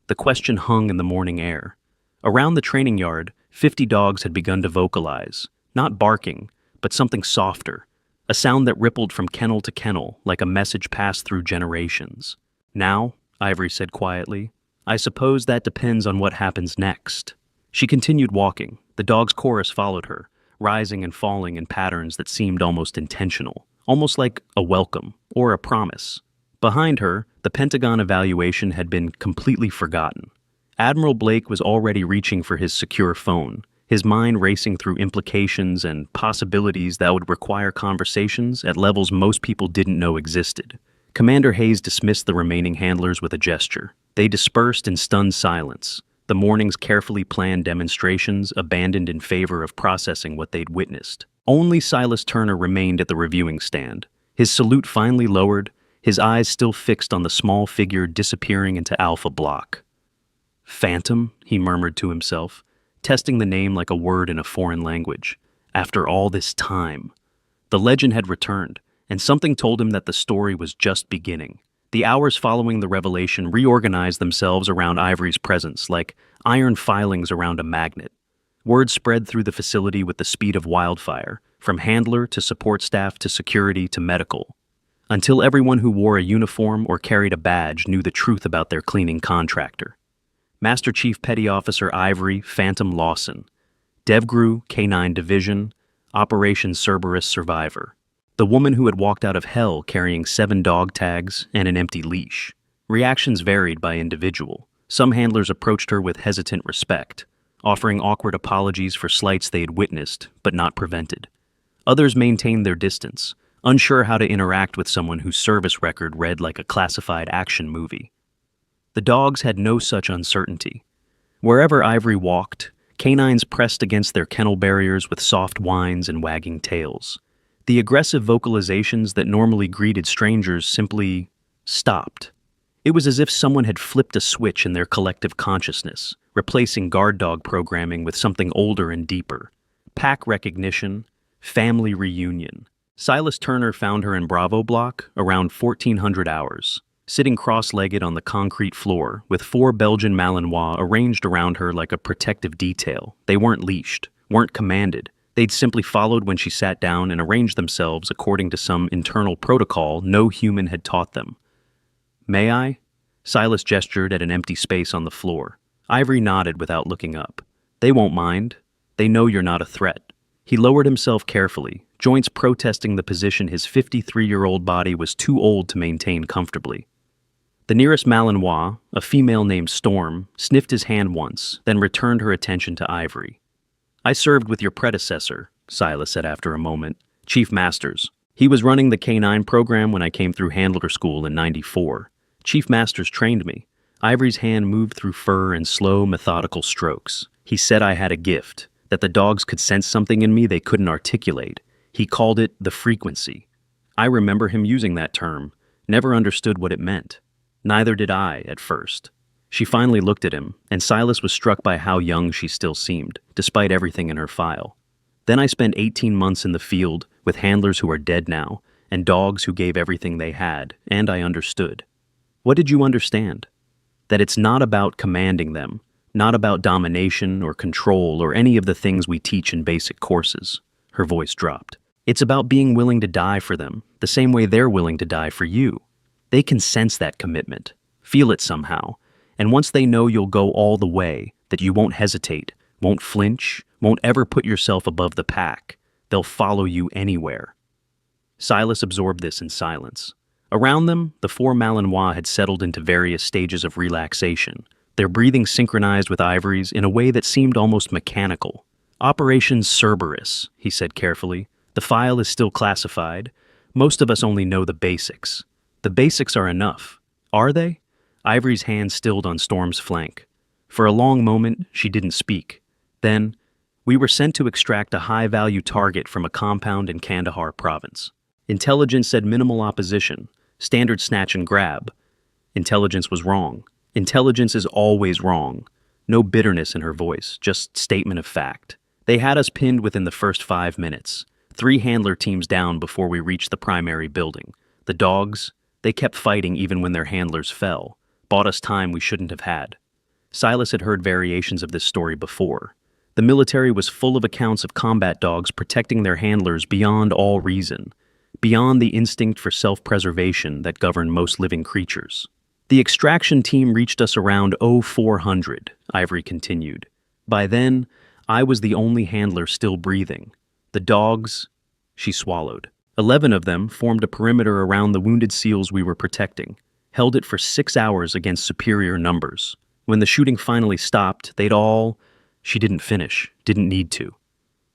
A: The question hung in the morning air. Around the training yard, 50 dogs had begun to vocalize, not barking, but something softer, a sound that rippled from kennel to kennel like a message passed through generations. "Now," Ivory said quietly, "I suppose that depends on what happens next." She continued walking. The dog's chorus followed her, rising and falling in patterns that seemed almost intentional, almost like a welcome or a promise. Behind her, the Pentagon evaluation had been completely forgotten. Admiral Blake was already reaching for his secure phone, his mind racing through implications and possibilities that would require conversations at levels most people didn't know existed. Commander Hayes dismissed the remaining handlers with a gesture. They dispersed in stunned silence, the morning's carefully planned demonstrations abandoned in favor of processing what they'd witnessed. Only Silas Turner remained at the reviewing stand, his salute finally lowered, his eyes still fixed on the small figure disappearing into Alpha Block. "Phantom," he murmured to himself, testing the name like a word in a foreign language. After all this time. The legend had returned, and something told him that the story was just beginning. The hours following the revelation reorganized themselves around Ivory's presence, like iron filings around a magnet. Word spread through the facility with the speed of wildfire, from handler to support staff to security to medical, until everyone who wore a uniform or carried a badge knew the truth about their cleaning contractor. Master Chief Petty Officer Ivory Phantom Lawson, DevGru K9 Division, Operation Cerberus Survivor. The woman who had walked out of hell carrying 7 dog tags and an empty leash. Reactions varied by individual. Some handlers approached her with hesitant respect, offering awkward apologies for slights they had witnessed but not prevented. Others maintained their distance, unsure how to interact with someone whose service record read like a classified action movie. The dogs had no such uncertainty. Wherever Ivory walked, canines pressed against their kennel barriers with soft whines and wagging tails. The aggressive vocalizations that normally greeted strangers simply stopped. It was as if someone had flipped a switch in their collective consciousness, replacing guard dog programming with something older and deeper. Pack recognition, family reunion. Silas Turner found her in Bravo Block around 1400 hours, sitting cross-legged on the concrete floor with 4 Belgian Malinois arranged around her like a protective detail. They weren't leashed, weren't commanded. They'd simply followed when she sat down and arranged themselves according to some internal protocol no human had taught them. "May I?" Silas gestured at an empty space on the floor. Ivory nodded without looking up. "They won't mind. They know you're not a threat." He lowered himself carefully, joints protesting the position his 53-year-old body was too old to maintain comfortably. The nearest Malinois, a female named Storm, sniffed his hand once, then returned her attention to Ivory. "I served with your predecessor," Silas said after a moment, "Chief Masters. He was running the K9 program when I came through handler school in '94. Chief Masters trained me." Ivory's hand moved through fur in slow, methodical strokes. "He said I had a gift, that the dogs could sense something in me they couldn't articulate. He called it the frequency. I remember him using that term, never understood what it meant. Neither did I, at first." She finally looked at him, and Silas was struck by how young she still seemed, despite everything in her file. "Then I spent 18 months in the field, with handlers who are dead now, and dogs who gave everything they had, and I understood." "What did you understand?" "That it's not about commanding them, not about domination or control or any of the things we teach in basic courses." Her voice dropped. "It's about being willing to die for them, the same way they're willing to die for you. They can sense that commitment, feel it somehow, and once they know you'll go all the way, that you won't hesitate, won't flinch, won't ever put yourself above the pack, they'll follow you anywhere." Silas absorbed this in silence. Around them, the 4 Malinois had settled into various stages of relaxation, their breathing synchronized with Ivory's in a way that seemed almost mechanical. Operation Cerberus, he said carefully. The file is still classified. Most of us only know the basics. The basics are enough. Are they? Ivory's hand stilled on Storm's flank. For a long moment, she didn't speak. Then, we were sent to extract a high-value target from a compound in Kandahar province. Intelligence said minimal opposition, standard snatch and grab. Intelligence was wrong. Intelligence is always wrong. No bitterness in her voice, just statement of fact. They had us pinned within the first 5 minutes. 3 handler teams down before we reached the primary building. The dogs, they kept fighting even when their handlers fell. Bought us time we shouldn't have had. Silas had heard variations of this story before. The military was full of accounts of combat dogs protecting their handlers beyond all reason, beyond the instinct for self-preservation that governed most living creatures. The extraction team reached us around 0400, Ivory continued. By then, I was the only handler still breathing. The dogs, she swallowed. 11 of them formed a perimeter around the wounded SEALs we were protecting, held it for 6 hours against superior numbers. When the shooting finally stopped, they'd all... She didn't finish, didn't need to.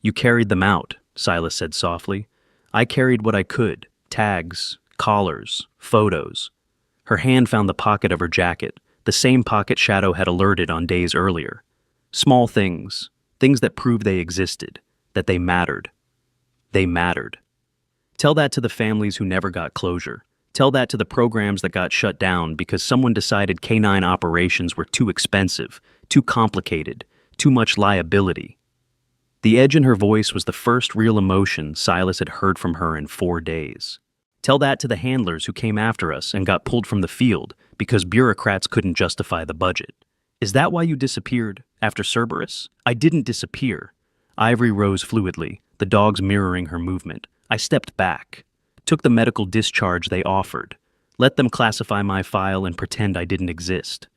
A: You carried them out, Silas said softly. I carried what I could, tags, collars, photos. Her hand found the pocket of her jacket, the same pocket Shadow had alerted on days earlier. Small things, things that proved they existed, that they mattered. They mattered. Tell that to the families who never got closure. Tell that to the programs that got shut down because someone decided K9 operations were too expensive, too complicated, too much liability. The edge in her voice was the first real emotion Silas had heard from her in 4 days. Tell that to the handlers who came after us and got pulled from the field because bureaucrats couldn't justify the budget. Is that why you disappeared after Cerberus? I didn't disappear. Ivory rose fluidly, the dogs mirroring her movement. I stepped back, took the medical discharge they offered, let them classify my file and pretend I didn't exist.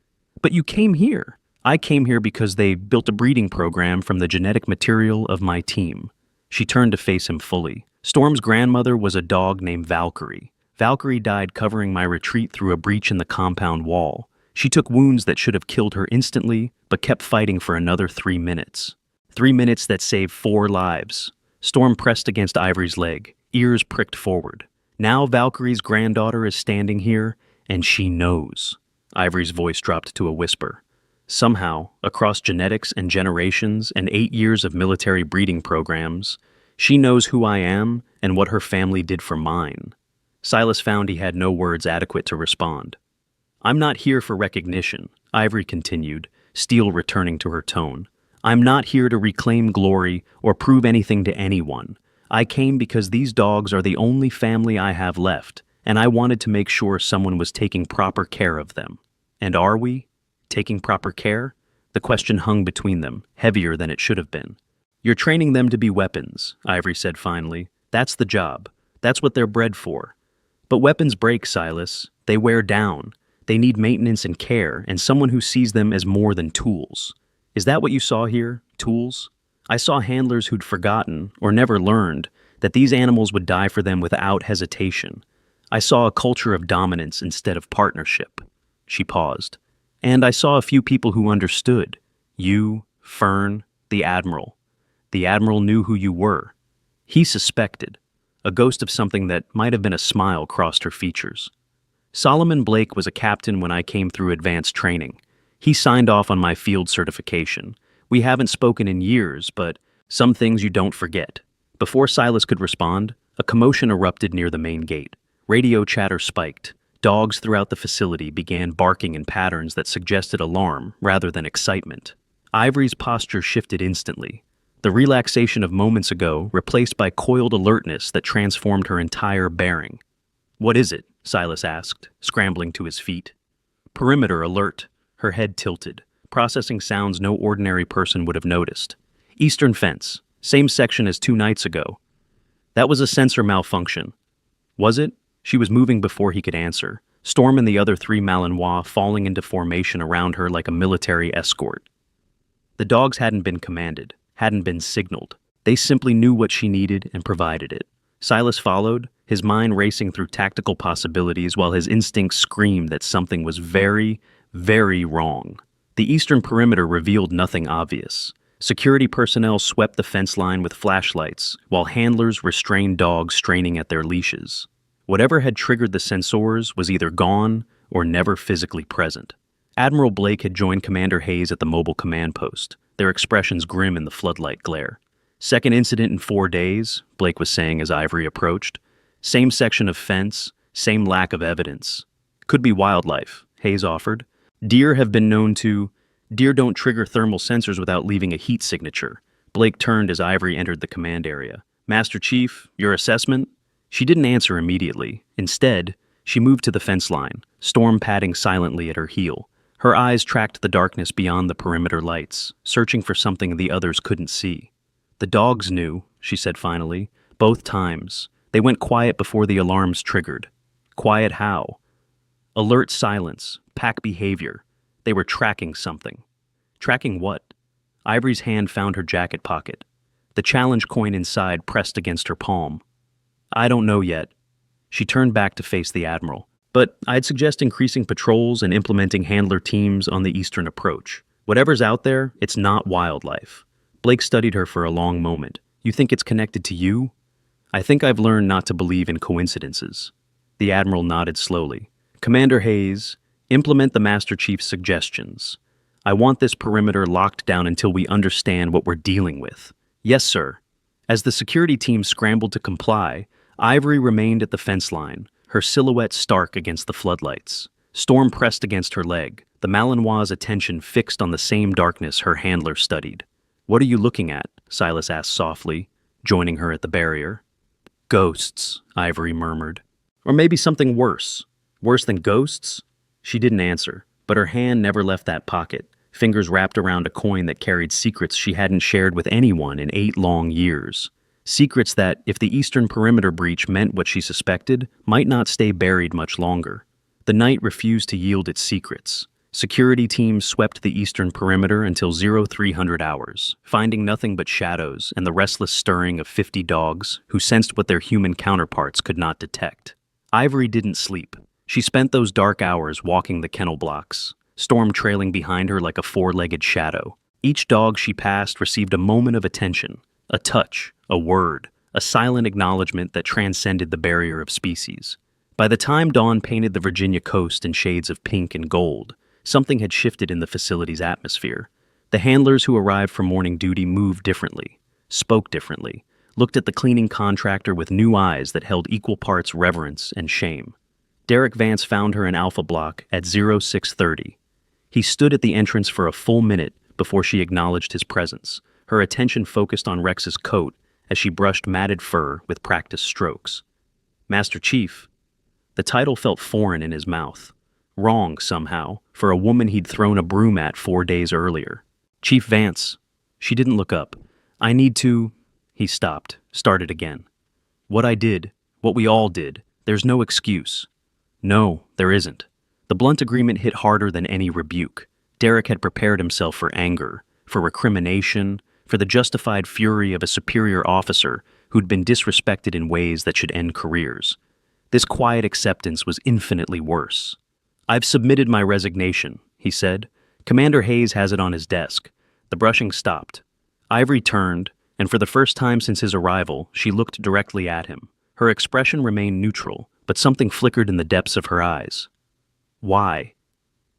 A: But you came here. I came here because they built a breeding program from the genetic material of my team. She turned to face him fully. Storm's grandmother was a dog named Valkyrie. Valkyrie died covering my retreat through a breach in the compound wall. She took wounds that should have killed her instantly, but kept fighting for another 3 minutes. 3 minutes that saved 4 lives. Storm pressed against Ivory's leg, ears pricked forward. Now Valkyrie's granddaughter is standing here, and she knows. Ivory's voice dropped to a whisper. Somehow, across genetics and generations and 8 years of military breeding programs, she knows who I am and what her family did for mine. Silas found he had no words adequate to respond. I'm not here for recognition, Ivory continued, steel returning to her tone. I'm not here to reclaim glory or prove anything to anyone. I came because these dogs are the only family I have left, and I wanted to make sure someone was taking proper care of them. And are we? Taking proper care? The question hung between them, heavier than it should have been. You're training them to be weapons, Ivory said finally. That's the job. That's what they're bred for. But weapons break, Silas. They wear down. They need maintenance and care, and someone who sees them as more than tools. Is that what you saw here? Tools? I saw handlers who'd forgotten, or never learned, that these animals would die for them without hesitation. I saw a culture of dominance instead of partnership. She paused. And I saw a few people who understood. You, Fern, the Admiral. The Admiral knew who you were. He suspected. A ghost of something that might have been a smile crossed her features. Solomon Blake was a captain when I came through advanced training. He signed off on my field certification. We haven't spoken in years, but some things you don't forget. Before Silas could respond, a commotion erupted near the main gate. Radio chatter spiked. Dogs throughout the facility began barking in patterns that suggested alarm rather than excitement. Ivory's posture shifted instantly. The relaxation of moments ago replaced by coiled alertness that transformed her entire bearing. What is it? Silas asked, scrambling to his feet. Perimeter alert. Her head tilted, processing sounds no ordinary person would have noticed. Eastern fence. Same section as 2 nights ago. That was a sensor malfunction. Was it? She was moving before he could answer. Storm and the other 3 Malinois falling into formation around her like a military escort. The dogs hadn't been commanded, hadn't been signaled. They simply knew what she needed and provided it. Silas followed, his mind racing through tactical possibilities while his instincts screamed that something was very, very wrong. The eastern perimeter revealed nothing obvious. Security personnel swept the fence line with flashlights, while handlers restrained dogs straining at their leashes. Whatever had triggered the sensors was either gone or never physically present. Admiral Blake had joined Commander Hayes at the mobile command post, their expressions grim in the floodlight glare. "Second incident in 4 days," Blake was saying as Ivory approached. "Same section of fence, same lack of evidence. Could be wildlife," Hayes offered. Deer don't trigger thermal sensors without leaving a heat signature." Blake turned as Ivory entered the command area. "Master Chief, your assessment?" She didn't answer immediately. Instead, she moved to the fence line, Storm padding silently at her heel. Her eyes tracked the darkness beyond the perimeter lights, searching for something the others couldn't see. "The dogs knew," she said finally. "Both times. They went quiet before the alarms triggered." "Quiet how?" "Alert silence, pack behavior. They were tracking something." "Tracking what?" Ivory's hand found her jacket pocket. The challenge coin inside pressed against her palm. "I don't know yet." She turned back to face the Admiral. "But I'd suggest increasing patrols and implementing handler teams on the eastern approach. Whatever's out there, it's not wildlife." Blake studied her for a long moment. "You think it's connected to you?" "I think I've learned not to believe in coincidences." The Admiral nodded slowly. "Commander Hayes, implement the Master Chief's suggestions. I want this perimeter locked down until we understand what we're dealing with." "Yes, sir." As the security team scrambled to comply, Ivory remained at the fence line, her silhouette stark against the floodlights. Storm pressed against her leg, the Malinois' attention fixed on the same darkness her handler studied. "What are you looking at?" Silas asked softly, joining her at the barrier. "Ghosts," Ivory murmured. "Or maybe something worse. Worse than ghosts?" She didn't answer, but her hand never left that pocket, fingers wrapped around a coin that carried secrets she hadn't shared with anyone in 8 long years. Secrets that, if the eastern perimeter breach meant what she suspected, might not stay buried much longer. The night refused to yield its secrets. Security teams swept the eastern perimeter until 0300 hours, finding nothing but shadows and the restless stirring of 50 dogs who sensed what their human counterparts could not detect. Ivory didn't sleep. She spent those dark hours walking the kennel blocks, Storm trailing behind her like a 4-legged shadow. Each dog she passed received a moment of attention, a touch, a word, a silent acknowledgement that transcended the barrier of species. By the time dawn painted the Virginia coast in shades of pink and gold, something had shifted in the facility's atmosphere. The handlers who arrived for morning duty moved differently, spoke differently, looked at the cleaning contractor with new eyes that held equal parts reverence and shame. Derek Vance found her in Alpha Block at 0630. He stood at the entrance for a full minute before she acknowledged his presence, her attention focused on Rex's coat as she brushed matted fur with practiced strokes. "Master Chief." The title felt foreign in his mouth. Wrong, somehow, for a woman he'd thrown a broom at 4 days earlier. "Chief Vance." She didn't look up. "I need to—" He stopped, started again. "What I did, what we all did, there's no excuse." "No, there isn't." The blunt agreement hit harder than any rebuke. Derek had prepared himself for anger, for recrimination, for the justified fury of a superior officer who'd been disrespected in ways that should end careers. This quiet acceptance was infinitely worse. "I've submitted my resignation," he said. "Commander Hayes has it on his desk." The brushing stopped. Ivory turned, and for the first time since his arrival, she looked directly at him. Her expression remained neutral, but something flickered in the depths of her eyes. "Why?"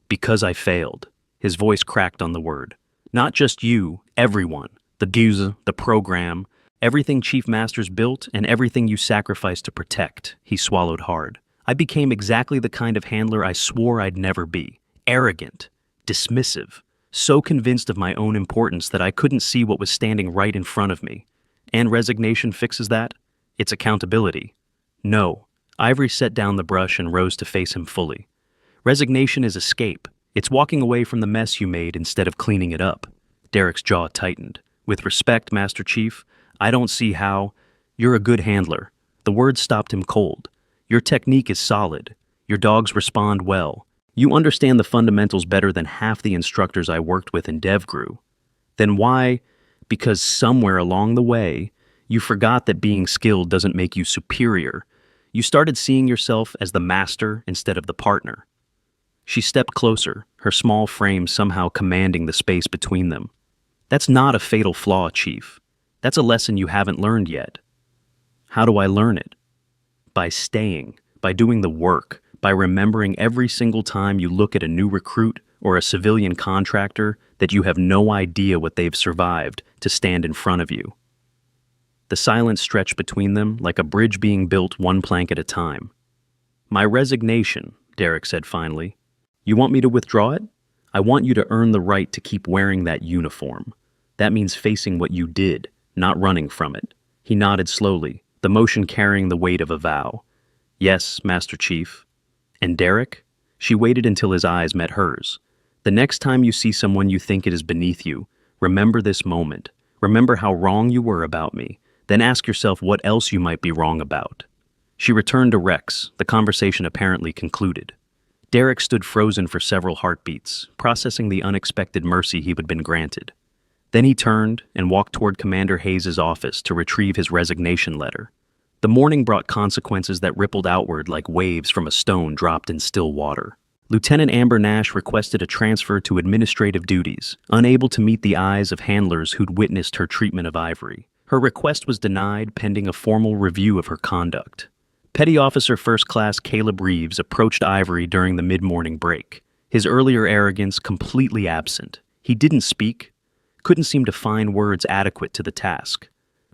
A: "Because I failed." His voice cracked on the word. "Not just you, everyone. The GUSA, the program, everything Chief Masters built and everything you sacrificed to protect." He swallowed hard. "I became exactly the kind of handler I swore I'd never be. Arrogant, dismissive, so convinced of my own importance that I couldn't see what was standing right in front of me. And resignation fixes that? It's accountability." "No." Ivory set down the brush and rose to face him fully. "Resignation is escape. It's walking away from the mess you made instead of cleaning it up." Derek's jaw tightened. "With respect, Master Chief, I don't see how—" "You're a good handler." The words stopped him cold. "Your technique is solid. Your dogs respond well. You understand the fundamentals better than half the instructors I worked with in DevGru. Then why? Because somewhere along the way, you forgot that being skilled doesn't make you superior. You started seeing yourself as the master instead of the partner." She stepped closer, her small frame somehow commanding the space between them. That's not a fatal flaw, Chief. That's a lesson you haven't learned yet. How do I learn it? By staying, by doing the work, by remembering every single time you look at a new recruit or a civilian contractor that you have no idea what they've survived to stand in front of you. The silence stretched between them like a bridge being built one plank at a time. My resignation, Derek said finally. You want me to withdraw it? I want you to earn the right to keep wearing that uniform. That means facing what you did, not running from it. He nodded slowly, the motion carrying the weight of a vow. Yes, Master Chief. And Derek? She waited until his eyes met hers. The next time you see someone you think it is beneath you, remember this moment. Remember how wrong you were about me. Then ask yourself what else you might be wrong about. She returned to Rex, the conversation apparently concluded. Derek stood frozen for several heartbeats, processing the unexpected mercy he had been granted. Then he turned and walked toward Commander Hayes' office to retrieve his resignation letter. The morning brought consequences that rippled outward like waves from a stone dropped in still water. Lieutenant Amber Nash requested a transfer to administrative duties, unable to meet the eyes of handlers who'd witnessed her treatment of Ivory. Her request was denied pending a formal review of her conduct. Petty Officer First Class Caleb Reeves approached Ivory during the mid-morning break, his earlier arrogance completely absent. He didn't speak, couldn't seem to find words adequate to the task.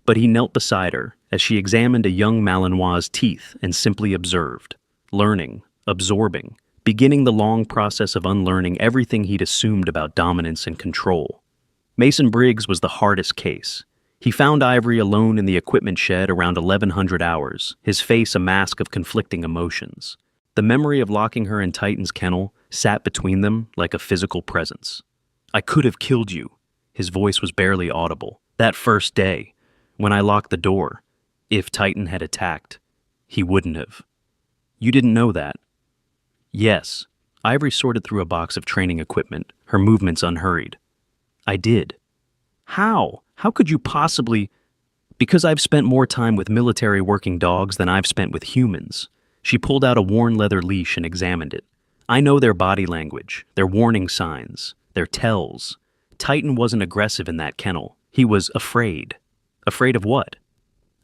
A: But he knelt beside her as she examined a young Malinois' teeth and simply observed, learning, absorbing, beginning the long process of unlearning everything he'd assumed about dominance and control. Mason Briggs was the hardest case. He found Ivory alone in the equipment shed around 1100 hours, his face a mask of conflicting emotions. The memory of locking her in Titan's kennel sat between them like a physical presence. I could have killed you. His voice was barely audible. That first day, when I locked the door, if Titan had attacked, he wouldn't have. You didn't know that. Yes. Ivory sorted through a box of training equipment, her movements unhurried. I did. How? How could you possibly? Because I've spent more time with military working dogs than I've spent with humans. She pulled out a worn leather leash and examined it. I know their body language, their warning signs, their tells. Titan wasn't aggressive in that kennel. He was afraid. Afraid of what?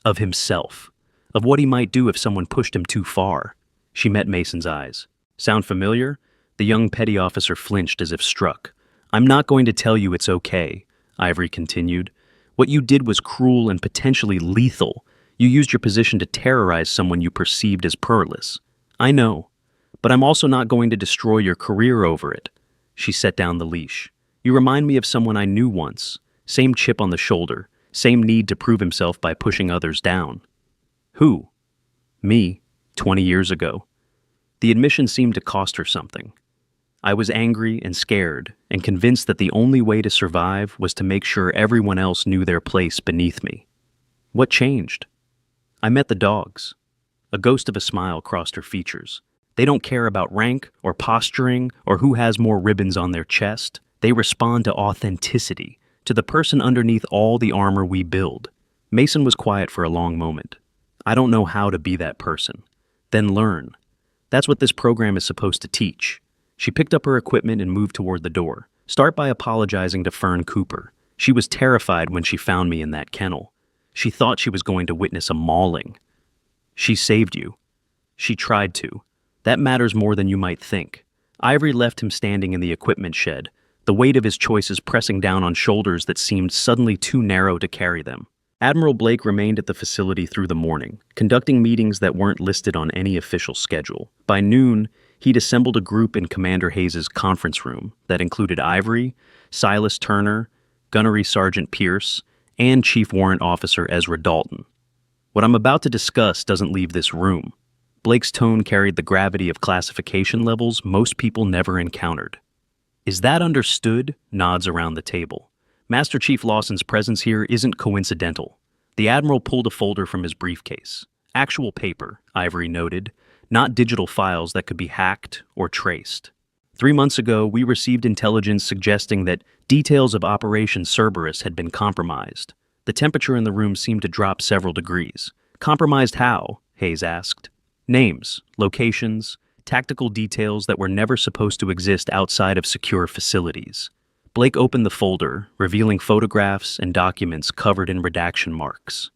A: Of himself. Of what he might do if someone pushed him too far. She met Mason's eyes. Sound familiar? The young petty officer flinched as if struck. I'm not going to tell you it's okay, Ivory continued. What you did was cruel and potentially lethal. You used your position to terrorize someone you perceived as perilous. I know, but I'm also not going to destroy your career over it. She set down the leash. You remind me of someone I knew once. Same chip on the shoulder, same need to prove himself by pushing others down. Who? Me, 20 years ago. The admission seemed to cost her something. I was angry and scared, and convinced that the only way to survive was to make sure everyone else knew their place beneath me. What changed? I met the dogs. A ghost of a smile crossed her features. They don't care about rank or posturing or who has more ribbons on their chest. They respond to authenticity, to the person underneath all the armor we build. Mason was quiet for a long moment. I don't know how to be that person. Then learn. That's what this program is supposed to teach. She picked up her equipment and moved toward the door. Start by apologizing to Fern Cooper. She was terrified when she found me in that kennel. She thought she was going to witness a mauling. She saved you. She tried to. That matters more than you might think. Ivory left him standing in the equipment shed, the weight of his choices pressing down on shoulders that seemed suddenly too narrow to carry them. Admiral Blake remained at the facility through the morning, conducting meetings that weren't listed on any official schedule. By noon, he'd assembled a group in Commander Hayes' conference room that included Ivory, Silas Turner, Gunnery Sergeant Pierce, and Chief Warrant Officer Ezra Dalton. What I'm about to discuss doesn't leave this room. Blake's tone carried the gravity of classification levels most people never encountered. Is that understood? Nods around the table. Master Chief Lawson's presence here isn't coincidental. The Admiral pulled a folder from his briefcase. Actual paper, Ivory noted, not digital files that could be hacked or traced. 3 months ago, we received intelligence suggesting that details of Operation Cerberus had been compromised. The temperature in the room seemed to drop several degrees. Compromised how? Hayes asked. Names, locations, tactical details that were never supposed to exist outside of secure facilities. Blake opened the folder, revealing photographs and documents covered in redaction marks.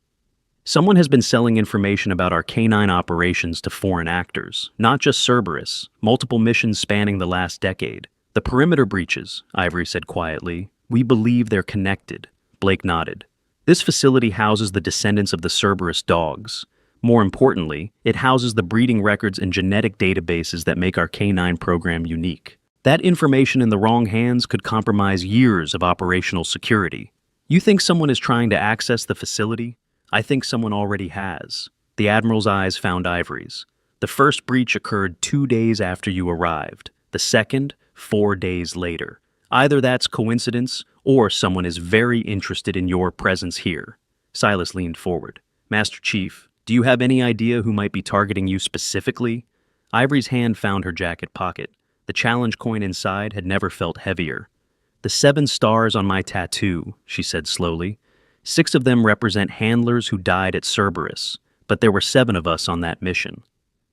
A: Someone has been selling information about our canine operations to foreign actors, not just Cerberus, multiple missions spanning the last decade. The perimeter breaches, Ivory said quietly. We believe they're connected. Blake nodded. This facility houses the descendants of the Cerberus dogs. More importantly, it houses the breeding records and genetic databases that make our canine program unique. That information in the wrong hands could compromise years of operational security. You think someone is trying to access the facility? I think someone already has. The Admiral's eyes found Ivory's. The first breach occurred 2 days after you arrived. The second, 4 days later. Either that's coincidence, or someone is very interested in your presence here. Silas leaned forward. Master Chief, do you have any idea who might be targeting you specifically? Ivory's hand found her jacket pocket. The challenge coin inside had never felt heavier. The 7 stars on my tattoo, she said slowly. 6 of them represent handlers who died at Cerberus, but there were 7 of us on that mission.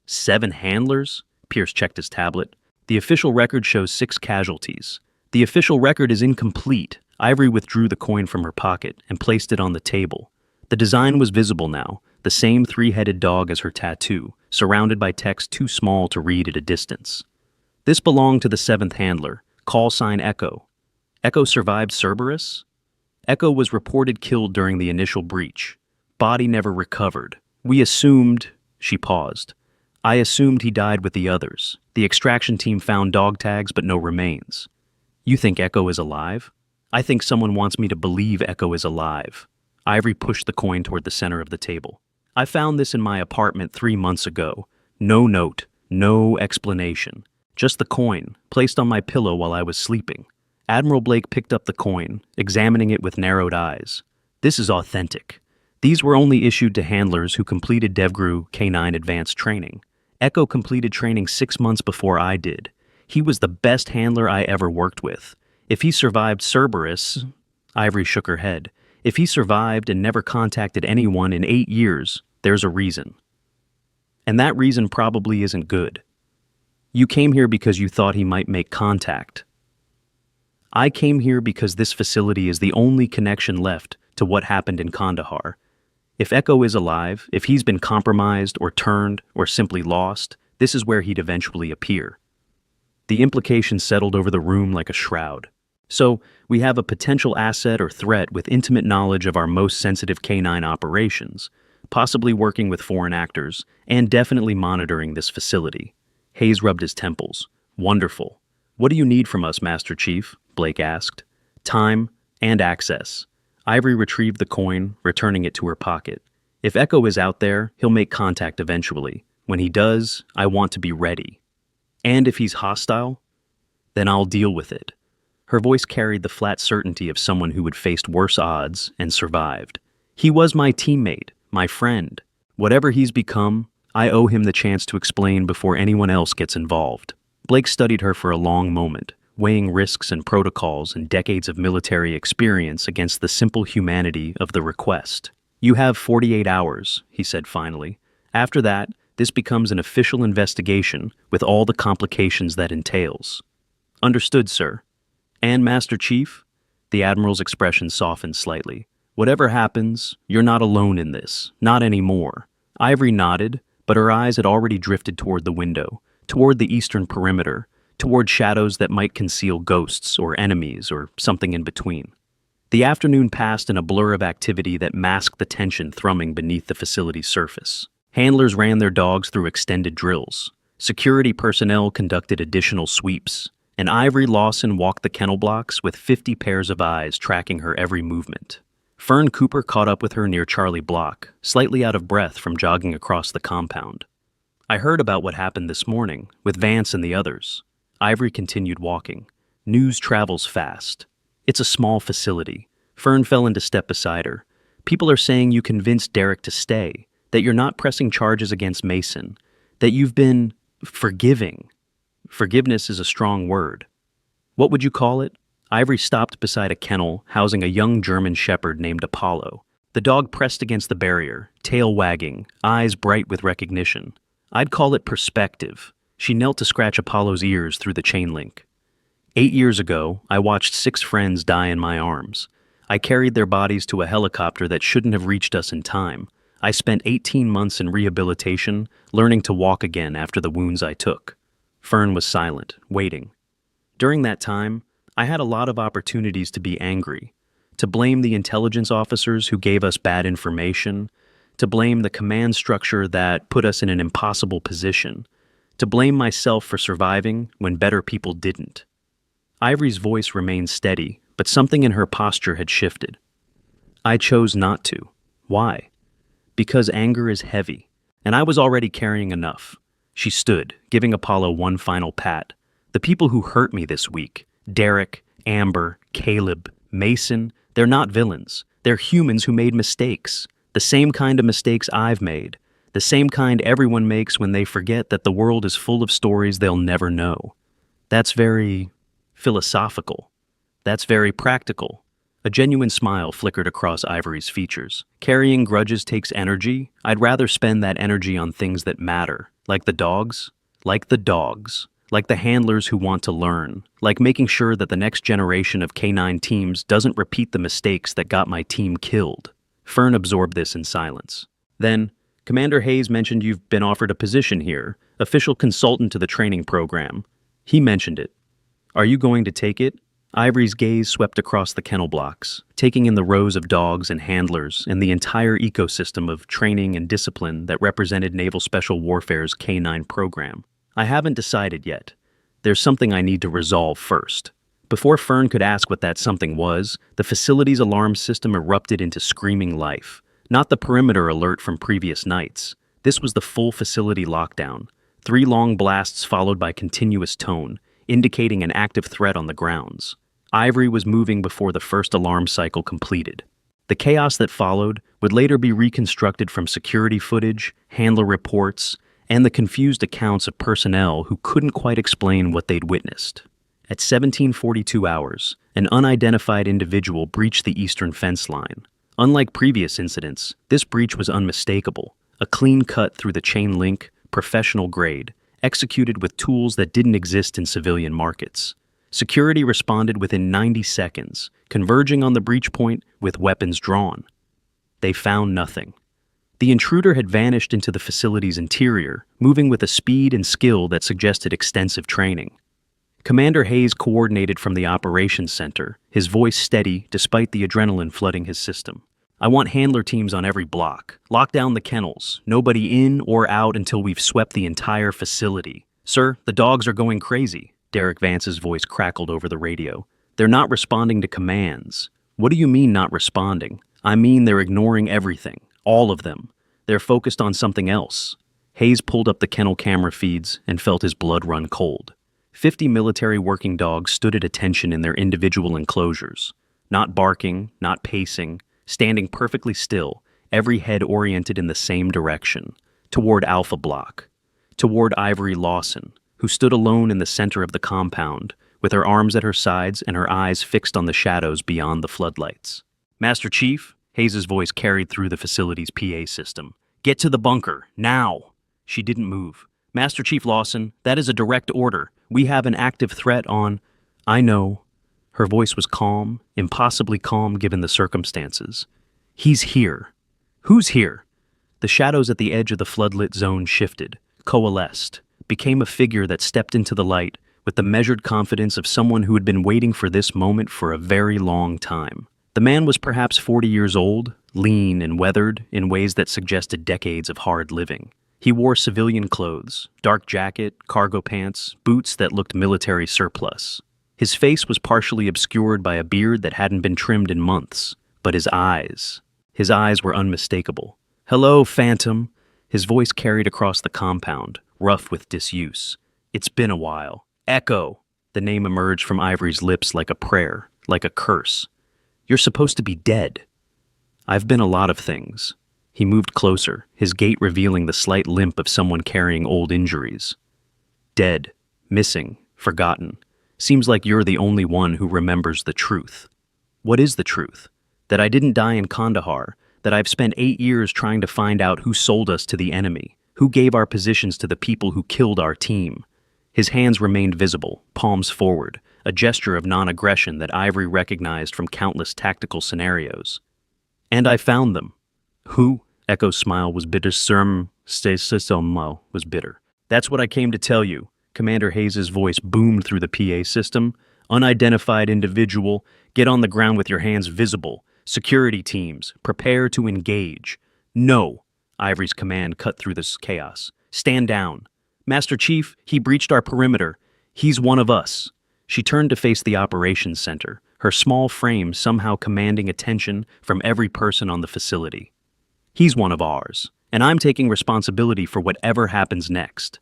A: 7 handlers? Pierce checked his tablet. The official record shows 6 casualties. The official record is incomplete. Ivory withdrew the coin from her pocket and placed it on the table. The design was visible now, the same 3-headed dog as her tattoo, surrounded by text too small to read at a distance. This belonged to the 7th handler, call sign Echo. Echo survived Cerberus? Echo was reported killed during the initial breach. Body never recovered. We assumed... She paused. I assumed he died with the others. The extraction team found dog tags but no remains. You think Echo is alive? I think someone wants me to believe Echo is alive. Ivory pushed the coin toward the center of the table. I found this in my apartment 3 months ago. No note, no explanation. Just the coin, placed on my pillow while I was sleeping. Admiral Blake picked up the coin, examining it with narrowed eyes. This is authentic. These were only issued to handlers who completed DevGru K9 advanced training. Echo completed training 6 months before I did. He was the best handler I ever worked with. If he survived Cerberus... Ivory shook her head. If he survived and never contacted anyone in 8 years, there's a reason. And that reason probably isn't good. You came here because you thought he might make contact. I came here because this facility is the only connection left to what happened in Kandahar. If Echo is alive, if he's been compromised or turned or simply lost, this is where he'd eventually appear. The implications settled over the room like a shroud. So, we have a potential asset or threat with intimate knowledge of our most sensitive canine operations, possibly working with foreign actors, and definitely monitoring this facility. Hayes rubbed his temples. Wonderful. What do you need from us, Master Chief? Blake asked. Time and access. Ivory retrieved the coin, returning it to her pocket. If Echo is out there, he'll make contact eventually. When he does, I want to be ready. And if he's hostile, then I'll deal with it. Her voice carried the flat certainty of someone who had faced worse odds and survived. He was my teammate, my friend. Whatever he's become, I owe him the chance to explain before anyone else gets involved. Blake studied her for a long moment, weighing risks and protocols and decades of military experience against the simple humanity of the request. You have 48 hours, he said finally. After that, this becomes an official investigation with all the complications that entails. Understood, sir. And Master Chief? The Admiral's expression softened slightly. Whatever happens, you're not alone in this. Not anymore. Ivory nodded, but her eyes had already drifted toward the window, toward the eastern perimeter, toward shadows that might conceal ghosts or enemies or something in between. The afternoon passed in a blur of activity that masked the tension thrumming beneath the facility's surface. Handlers ran their dogs through extended drills. Security personnel conducted additional sweeps, and Ivory Lawson walked the kennel blocks with 50 pairs of eyes tracking her every movement. Fern Cooper caught up with her near Charlie Block, slightly out of breath from jogging across the compound. I heard about what happened this morning, with Vance and the others. Ivory continued walking. News travels fast. It's a small facility. Fern fell into step beside her. People are saying you convinced Derek to stay, that you're not pressing charges against Mason, that you've been forgiving. Forgiveness is a strong word. What would you call it? Ivory stopped beside a kennel housing a young German shepherd named Apollo. The dog pressed against the barrier, tail wagging, eyes bright with recognition. I'd call it perspective. She knelt to scratch Apollo's ears through the chain link. 8 years ago, I watched 6 friends die in my arms. I carried their bodies to a helicopter that shouldn't have reached us in time. I spent 18 months in rehabilitation, learning to walk again after the wounds I took. Fern was silent, waiting. During that time, I had a lot of opportunities to be angry, to blame the intelligence officers who gave us bad information, to blame the command structure that put us in an impossible position, to blame myself for surviving when better people didn't. Ivory's voice remained steady, but something in her posture had shifted. I chose not to. Why? Because anger is heavy, and I was already carrying enough. She stood, giving Apollo one final pat. The people who hurt me this week, Derek, Amber, Caleb, Mason, they're not villains. They're humans who made mistakes. The same kind of mistakes I've made. The same kind everyone makes when they forget that the world is full of stories they'll never know. That's very philosophical. That's very practical. A genuine smile flickered across Ivory's features. Carrying grudges takes energy. I'd rather spend that energy on things that matter, like the dogs, like the handlers who want to learn, like making sure that the next generation of K9 teams doesn't repeat the mistakes that got my team killed. Fern absorbed this in silence. Then, Commander Hayes mentioned you've been offered a position here, official consultant to the training program. He mentioned it. Are you going to take it? Ivory's gaze swept across the kennel blocks, taking in the rows of dogs and handlers and the entire ecosystem of training and discipline that represented Naval Special Warfare's K9 program. I haven't decided yet. There's something I need to resolve first. Before Fern could ask what that something was, the facility's alarm system erupted into screaming life. Not the perimeter alert from previous nights. This was the full facility lockdown. 3 long blasts followed by continuous tone, indicating an active threat on the grounds. Ivory was moving before the first alarm cycle completed. The chaos that followed would later be reconstructed from security footage, handler reports, and the confused accounts of personnel who couldn't quite explain what they'd witnessed. At 17:42 hours, an unidentified individual breached the eastern fence line. Unlike previous incidents, this breach was unmistakable, a clean cut through the chain link, professional grade, executed with tools that didn't exist in civilian markets. Security responded within 90 seconds, converging on the breach point with weapons drawn. They found nothing. The intruder had vanished into the facility's interior, moving with a speed and skill that suggested extensive training. Commander Hayes coordinated from the operations center, his voice steady despite the adrenaline flooding his system. I want handler teams on every block. Lock down the kennels. Nobody in or out until we've swept the entire facility. Sir, the dogs are going crazy. Derek Vance's voice crackled over the radio. They're not responding to commands. What do you mean not responding? I mean they're ignoring everything. All of them. They're focused on something else. Hayes pulled up the kennel camera feeds and felt his blood run cold. 50 military working dogs stood at attention in their individual enclosures. Not barking, not pacing, standing perfectly still, every head oriented in the same direction, toward Alpha Block, toward Ivory Lawson, who stood alone in the center of the compound, with her arms at her sides and her eyes fixed on the shadows beyond the floodlights. Master Chief, Hayes' voice carried through the facility's PA system. Get to the bunker, now! She didn't move. Master Chief Lawson, that is a direct order. We have an active threat on... I know. Her voice was calm, impossibly calm given the circumstances. He's here. Who's here? The shadows at the edge of the floodlit zone shifted, coalesced, became a figure that stepped into the light with the measured confidence of someone who had been waiting for this moment for a very long time. The man was perhaps 40 years old, lean and weathered in ways that suggested decades of hard living. He wore civilian clothes, dark jacket, cargo pants, boots that looked military surplus. His face was partially obscured by a beard that hadn't been trimmed in months, but his eyes were unmistakable. Hello, Phantom. His voice carried across the compound, rough with disuse. It's been a while. Echo. The name emerged from Ivory's lips like a prayer, like a curse. You're supposed to be dead. I've been a lot of things. He moved closer, his gait revealing the slight limp of someone carrying old injuries. Dead, missing, forgotten. Seems like you're the only one who remembers the truth. What is the truth? That I didn't die in Kandahar, that I've spent 8 years trying to find out who sold us to the enemy, who gave our positions to the people who killed our team. His hands remained visible, palms forward, a gesture of non-aggression that Ivory recognized from countless tactical scenarios. And I found them. Who? Echo's smile was bitter. Was bitter. That's what I came to tell you. Commander Hayes' voice boomed through the PA system. Unidentified individual, get on the ground with your hands visible. Security teams, prepare to engage. No. Ivory's command cut through this chaos. Stand down. Master Chief, he breached our perimeter. He's one of us. She turned to face the operations center, her small frame somehow commanding attention from every person on the facility. He's one of ours, and I'm taking responsibility for whatever happens next.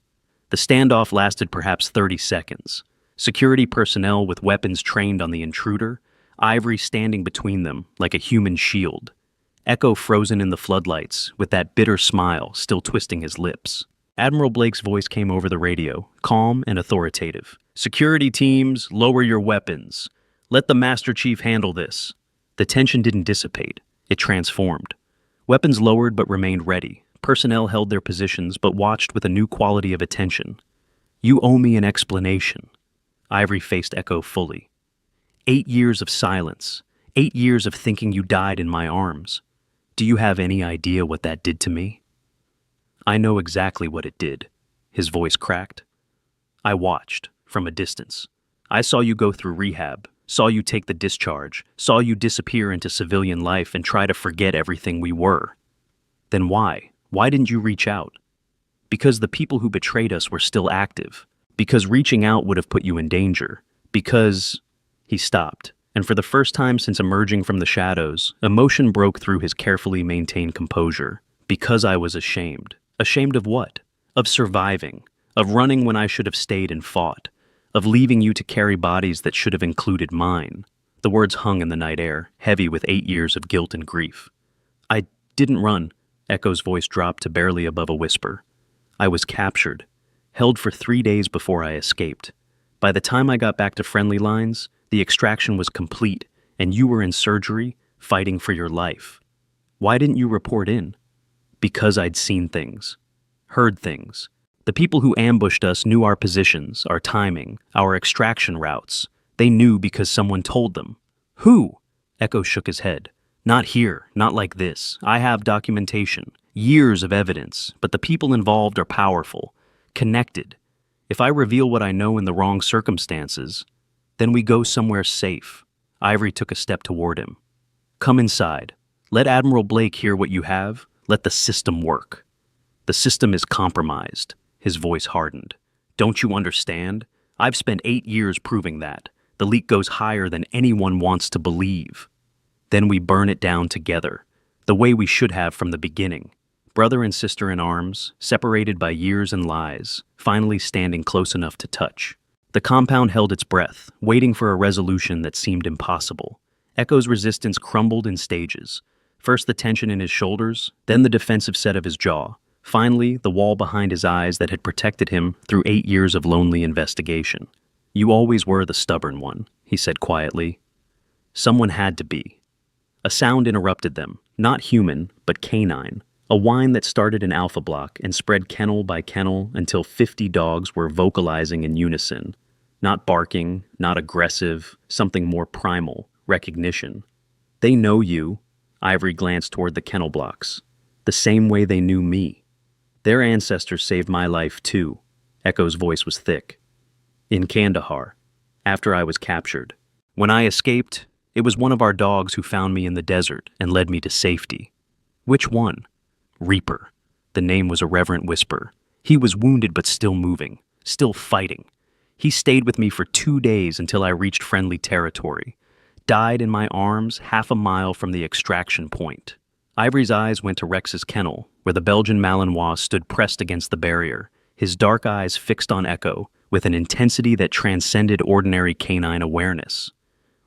A: The standoff lasted perhaps 30 seconds. Security personnel with weapons trained on the intruder, Ivory standing between them like a human shield. Echo frozen in the floodlights, with that bitter smile still twisting his lips. Admiral Blake's voice came over the radio, calm and authoritative. Security teams, lower your weapons. Let the Master Chief handle this. The tension didn't dissipate. It transformed. Weapons lowered but remained ready. Personnel held their positions but watched with a new quality of attention. You owe me an explanation. Ivory faced Echo fully. 8 years of silence. 8 years of thinking you died in my arms. Do you have any idea what that did to me? I know exactly what it did. His voice cracked. I watched, from a distance. I saw you go through rehab, saw you take the discharge, saw you disappear into civilian life and try to forget everything we were. Then why? Why didn't you reach out? Because the people who betrayed us were still active. Because reaching out would have put you in danger. Because... He stopped, and for the first time since emerging from the shadows, emotion broke through his carefully maintained composure. Because I was ashamed. Ashamed of what? Of surviving. Of running when I should have stayed and fought. Of leaving you to carry bodies that should have included mine. The words hung in the night air, heavy with 8 years of guilt and grief. I didn't run. Echo's voice dropped to barely above a whisper. I was captured. Held for 3 days before I escaped. By the time I got back to friendly lines, the extraction was complete, and you were in surgery, fighting for your life. Why didn't you report in? Because I'd seen things. Heard things. The people who ambushed us knew our positions, our timing, our extraction routes. They knew because someone told them. Who? Echo shook his head. Not here, not like this. I have documentation, years of evidence, but the people involved are powerful, connected. If I reveal what I know in the wrong circumstances, then we go somewhere safe. Ivory took a step toward him. Come inside. Let Admiral Blake hear what you have. Let the system work. The system is compromised. His voice hardened. Don't you understand? I've spent 8 years proving that. The leak goes higher than anyone wants to believe. Then we burn it down together, the way we should have from the beginning. Brother and sister in arms, separated by years and lies, finally standing close enough to touch. The compound held its breath, waiting for a resolution that seemed impossible. Echo's resistance crumbled in stages. First the tension in his shoulders, then the defensive set of his jaw. Finally, the wall behind his eyes that had protected him through 8 years of lonely investigation. You always were the stubborn one, he said quietly. Someone had to be. A sound interrupted them, not human, but canine. A whine that started in Alpha Block and spread kennel by kennel until 50 dogs were vocalizing in unison. Not barking, not aggressive, something more primal, recognition. They know you. Ivory glanced toward the kennel blocks. The same way they knew me. Their ancestors saved my life too. Echo's voice was thick. In Kandahar, after I was captured. When I escaped, it was one of our dogs who found me in the desert and led me to safety. Which one? Reaper. The name was a reverent whisper. He was wounded but still moving, still fighting. He stayed with me for 2 days until I reached friendly territory. Died in my arms 1/2 mile from the extraction point. Ivory's eyes went to Rex's kennel, where the Belgian Malinois stood pressed against the barrier, his dark eyes fixed on Echo, with an intensity that transcended ordinary canine awareness.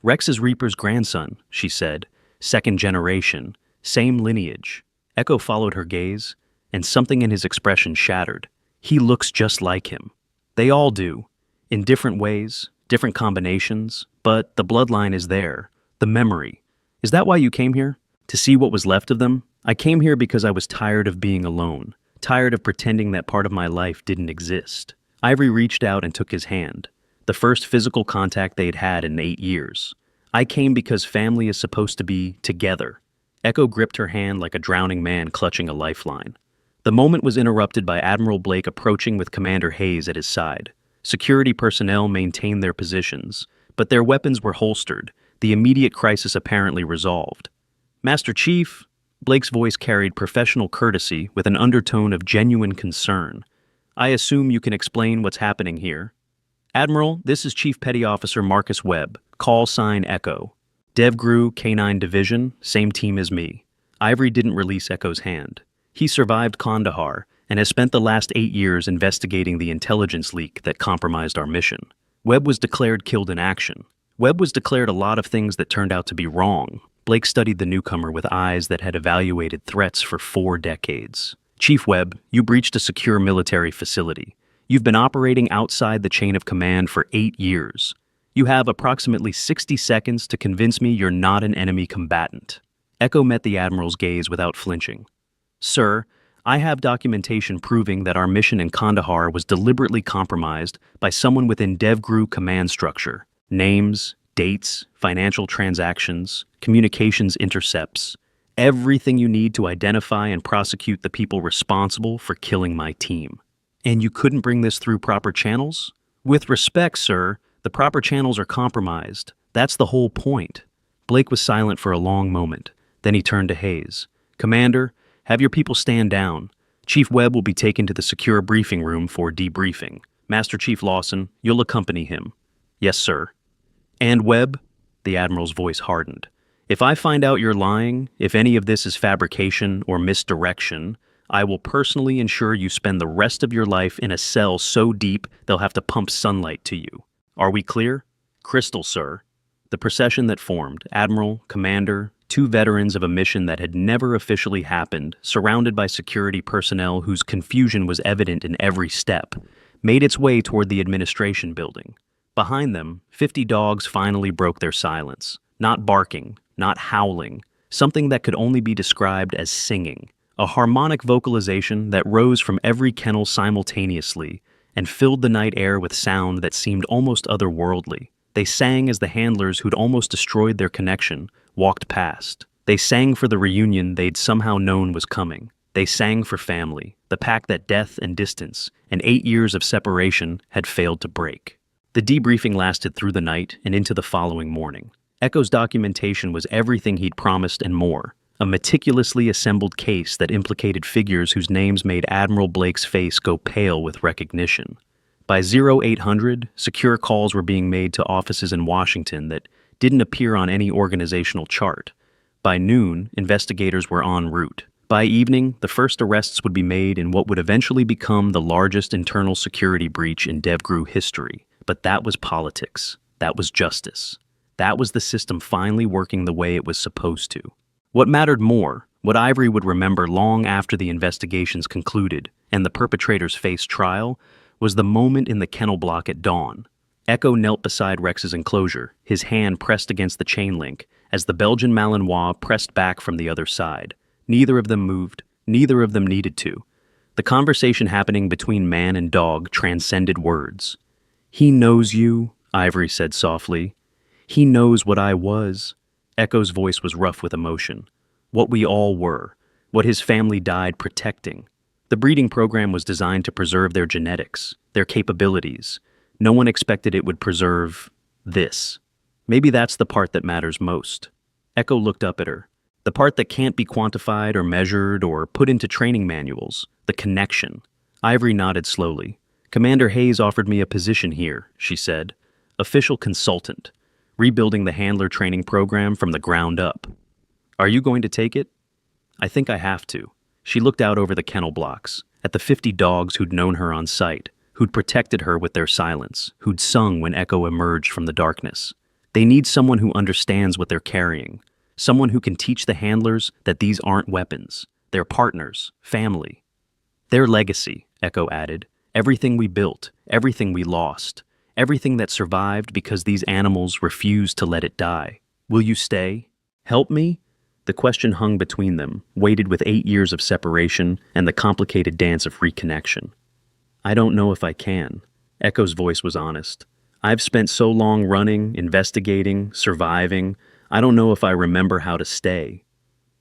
A: Rex is Reaper's grandson, she said. 2nd generation, same lineage. Echo followed her gaze, and something in his expression shattered. He looks just like him. They all do. In different ways, different combinations, but the bloodline is there. The memory. Is that why you came here? To see what was left of them? I came here because I was tired of being alone. Tired of pretending that part of my life didn't exist. Ivory reached out and took his hand. the first physical contact they'd had in 8 years. I came because family is supposed to be together. Echo gripped her hand like a drowning man clutching a lifeline. The moment was interrupted by Admiral Blake approaching with Commander Hayes at his side. Security personnel maintained their positions, but their weapons were holstered, the immediate crisis apparently resolved. Master Chief, Blake's voice carried professional courtesy with an undertone of genuine concern. I assume you can explain what's happening here. Admiral, this is Chief Petty Officer Marcus Webb, call sign Echo. DevGru K9 Division, same team as me. Ivory didn't release Echo's hand. He survived Kandahar and has spent the last 8 years investigating the intelligence leak that compromised our mission. Webb was declared killed in action. Webb was declared a lot of things that turned out to be wrong. Blake studied the newcomer with eyes that had evaluated threats for 4 decades. Chief Webb, you breached a secure military facility. You've been operating outside the chain of command for 8 years. You have approximately 60 seconds to convince me you're not an enemy combatant. Echo met the Admiral's gaze without flinching. Sir, I have documentation proving that our mission in Kandahar was deliberately compromised by someone within DevGru command structure. Names, dates, financial transactions, communications intercepts, everything you need to identify and prosecute the people responsible for killing my team. And you couldn't bring this through proper channels? With respect, sir, the proper channels are compromised. That's the whole point. Blake was silent for a long moment. Then he turned to Hayes. Commander, have your people stand down. Chief Webb will be taken to the secure briefing room for debriefing. Master Chief Lawson, you'll accompany him. Yes, sir. And Webb? The Admiral's voice hardened. If I find out you're lying, if any of this is fabrication or misdirection, I will personally ensure you spend the rest of your life in a cell so deep they'll have to pump sunlight to you. Are we clear? Crystal, sir. The procession that formed, Admiral, Commander, 2 veterans of a mission that had never officially happened, surrounded by security personnel whose confusion was evident in every step, made its way toward the administration building. Behind them, 50 dogs finally broke their silence, not barking, not howling, something that could only be described as singing, a harmonic vocalization that rose from every kennel simultaneously and filled the night air with sound that seemed almost otherworldly. They sang as the handlers who'd almost destroyed their connection walked past. They sang for the reunion they'd somehow known was coming. They sang for family, the pact that death and distance and 8 years of separation had failed to break. The debriefing lasted through the night and into the following morning. Echo's documentation was everything he'd promised and more, a meticulously assembled case that implicated figures whose names made Admiral Blake's face go pale with recognition. By 0800, secure calls were being made to offices in Washington that didn't appear on any organizational chart. By noon, investigators were en route. By evening, the first arrests would be made in what would eventually become the largest internal security breach in DevGru history. But that was politics. That was justice. That was the system finally working the way it was supposed to. What mattered more, what Ivory would remember long after the investigations concluded and the perpetrators faced trial, was the moment in the kennel block at dawn. Echo knelt beside Rex's enclosure, his hand pressed against the chain link, as the Belgian Malinois pressed back from the other side. Neither of them moved. Neither of them needed to. The conversation happening between man and dog transcended words. He knows you, Ivory said softly. He knows what I was. Echo's voice was rough with emotion. What we all were. What his family died protecting. The breeding program was designed to preserve their genetics, their capabilities. No one expected it would preserve this. Maybe that's the part that matters most. Echo looked up at her. The part that can't be quantified or measured or put into training manuals. The connection. Ivory nodded slowly. Commander Hayes offered me a position here, she said. Official consultant. Rebuilding the handler training program from the ground up. Are you going to take it? I think I have to. She looked out over the kennel blocks, at the 50 dogs who'd known her on sight, who'd protected her with their silence, who'd sung when Echo emerged from the darkness. They need someone who understands what they're carrying, someone who can teach the handlers that these aren't weapons, they're partners, family. Their legacy, Echo added, everything we built, everything we lost, everything that survived because these animals refused to let it die. Will you stay? Help me? The question hung between them, weighted with 8 years of separation and the complicated dance of reconnection. I don't know if I can. Echo's voice was honest. I've spent so long running, investigating, surviving, I don't know if I remember how to stay.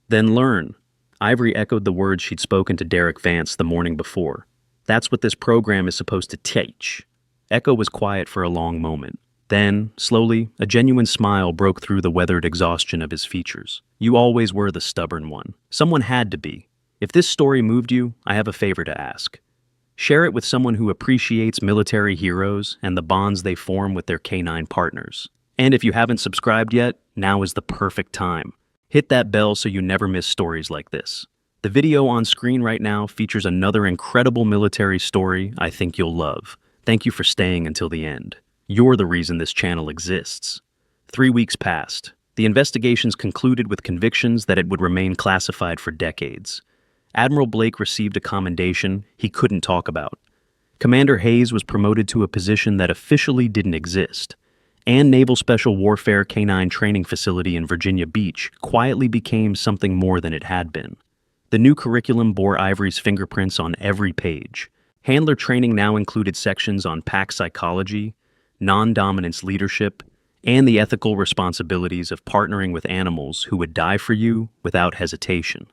A: Then learn. Ivory echoed the words she'd spoken to Derek Vance the morning before. That's what this program is supposed to teach. Echo was quiet for a long moment. Then, slowly, a genuine smile broke through the weathered exhaustion of his features. You always were the stubborn one. Someone had to be. If this story moved you, I have a favor to ask. Share it with someone who appreciates military heroes and the bonds they form with their canine partners. And if you haven't subscribed yet, now is the perfect time. Hit that bell so you never miss stories like this. The video on screen right now features another incredible military story I think you'll love. Thank you for staying until the end. You're the reason this channel exists. 3 weeks passed. The investigations concluded with convictions that it would remain classified for decades. Admiral Blake received a commendation he couldn't talk about. Commander Hayes was promoted to a position that officially didn't exist. And Naval Special Warfare Canine Training Facility in Virginia Beach quietly became something more than it had been. The new curriculum bore Ivory's fingerprints on every page. Handler training now included sections on pack psychology, non-dominance leadership, and the ethical responsibilities of partnering with animals who would die for you without hesitation.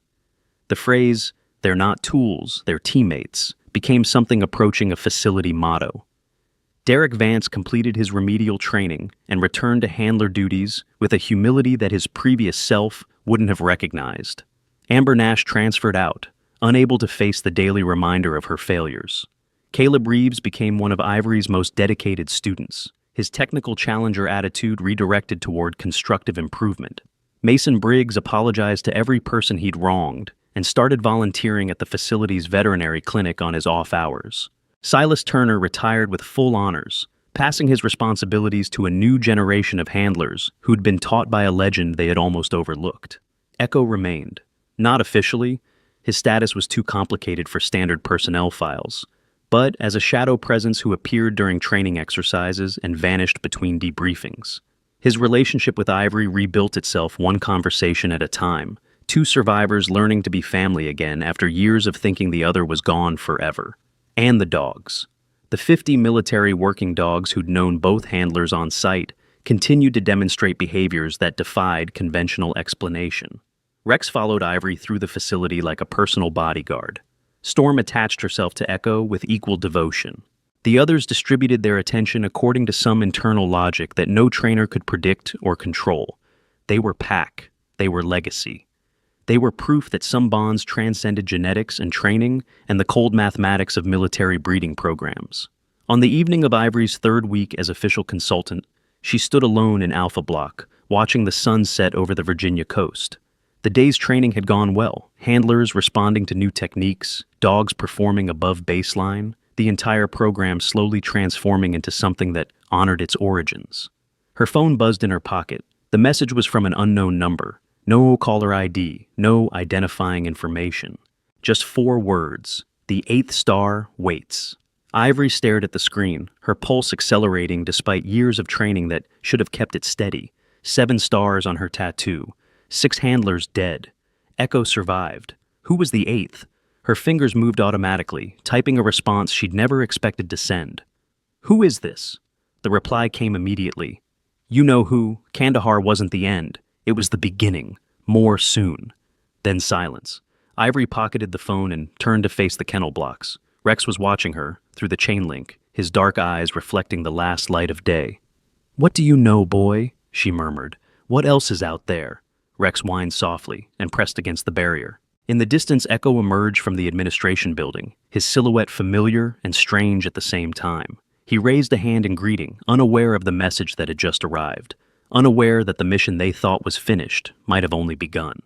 A: The phrase, "they're not tools, they're teammates," became something approaching a facility motto. Derek Vance completed his remedial training and returned to handler duties with a humility that his previous self wouldn't have recognized. Amber Nash transferred out, unable to face the daily reminder of her failures. Caleb Reeves became one of Ivory's most dedicated students, his technical challenger attitude redirected toward constructive improvement. Mason Briggs apologized to every person he'd wronged and started volunteering at the facility's veterinary clinic on his off hours. Silas Turner retired with full honors, passing his responsibilities to a new generation of handlers who'd been taught by a legend they had almost overlooked. Echo remained. Not officially, his status was too complicated for standard personnel files, but as a shadow presence who appeared during training exercises and vanished between debriefings. His relationship with Ivory rebuilt itself one conversation at a time, two survivors learning to be family again after years of thinking the other was gone forever. And the dogs. The 50 military working dogs who'd known both handlers on site continued to demonstrate behaviors that defied conventional explanation. Rex followed Ivory through the facility like a personal bodyguard. Storm attached herself to Echo with equal devotion. The others distributed their attention according to some internal logic that no trainer could predict or control. They were pack. They were legacy. They were proof that some bonds transcended genetics and training and the cold mathematics of military breeding programs. On the evening of Ivory's third week as official consultant, she stood alone in Alpha Block, watching the sun set over the Virginia coast. The day's training had gone well, handlers responding to new techniques, dogs performing above baseline, the entire program slowly transforming into something that honored its origins. Her phone buzzed in her pocket. The message was from an unknown number. No caller ID, no identifying information. Just 4 words. The 8th star waits. Ivory stared at the screen, her pulse accelerating despite years of training that should have kept it steady. 7 stars on her tattoo. 6 handlers dead. Echo survived. Who was the 8th? Her fingers moved automatically, typing a response she'd never expected to send. Who is this? The reply came immediately. You know who. Kandahar wasn't the end. It was the beginning. More soon. Then silence. Ivory pocketed the phone and turned to face the kennel blocks. Rex was watching her, through the chain link, his dark eyes reflecting the last light of day. What do you know, boy? She murmured. What else is out there? Rex whined softly and pressed against the barrier. In the distance, Echo emerged from the administration building, his silhouette familiar and strange at the same time. He raised a hand in greeting, unaware of the message that had just arrived. Unaware that the mission they thought was finished might have only begun.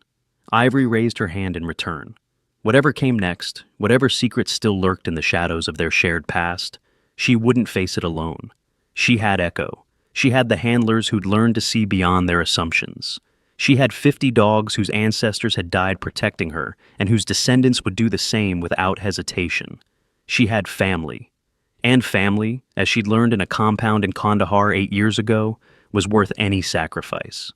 A: Ivory raised her hand in return. Whatever came next, whatever secrets still lurked in the shadows of their shared past, she wouldn't face it alone. She had Echo. She had the handlers who'd learned to see beyond their assumptions. She had 50 dogs whose ancestors had died protecting her and whose descendants would do the same without hesitation. She had family. And family, as she'd learned in a compound in Kandahar 8 years ago, was worth any sacrifice.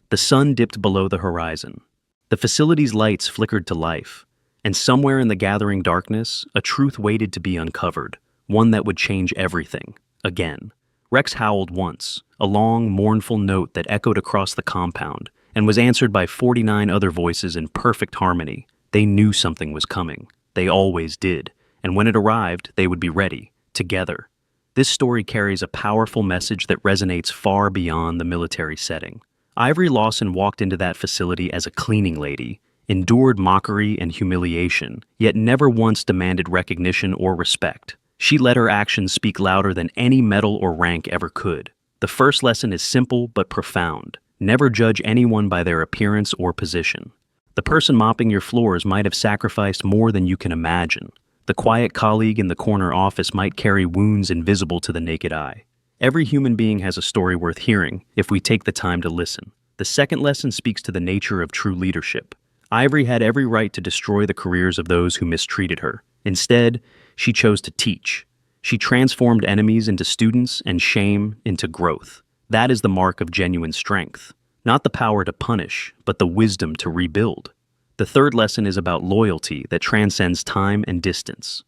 A: The sun dipped below the horizon. The facility's lights flickered to life, and somewhere in the gathering darkness, a truth waited to be uncovered, one that would change everything, again. Rex howled once, a long, mournful note that echoed across the compound, and was answered by 49 other voices in perfect harmony. They knew something was coming. They always did. And when it arrived, they would be ready, together. This story carries a powerful message that resonates far beyond the military setting. Ivory Lawson walked into that facility as a cleaning lady, endured mockery and humiliation, yet never once demanded recognition or respect. She let her actions speak louder than any medal or rank ever could. The first lesson is simple but profound. Never judge anyone by their appearance or position. The person mopping your floors might have sacrificed more than you can imagine. The quiet colleague in the corner office might carry wounds invisible to the naked eye. Every human being has a story worth hearing if we take the time to listen. The second lesson speaks to the nature of true leadership. Ivory had every right to destroy the careers of those who mistreated her. Instead, she chose to teach. She transformed enemies into students and shame into growth. That is the mark of genuine strength. Not the power to punish, but the wisdom to rebuild. The third lesson is about loyalty that transcends time and distance.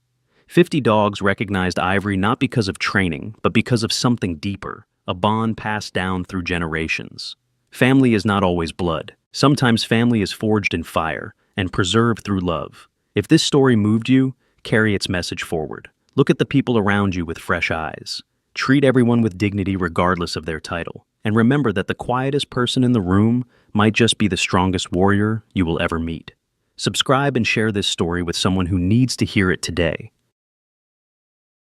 A: 50 Dogs recognized Ivory not because of training, but because of something deeper, a bond passed down through generations. Family is not always blood. Sometimes family is forged in fire and preserved through love. If this story moved you, carry its message forward. Look at the people around you with fresh eyes. Treat everyone with dignity regardless of their title. And remember that the quietest person in the room might just be the strongest warrior you will ever meet. Subscribe and share this story with someone who needs to hear it today.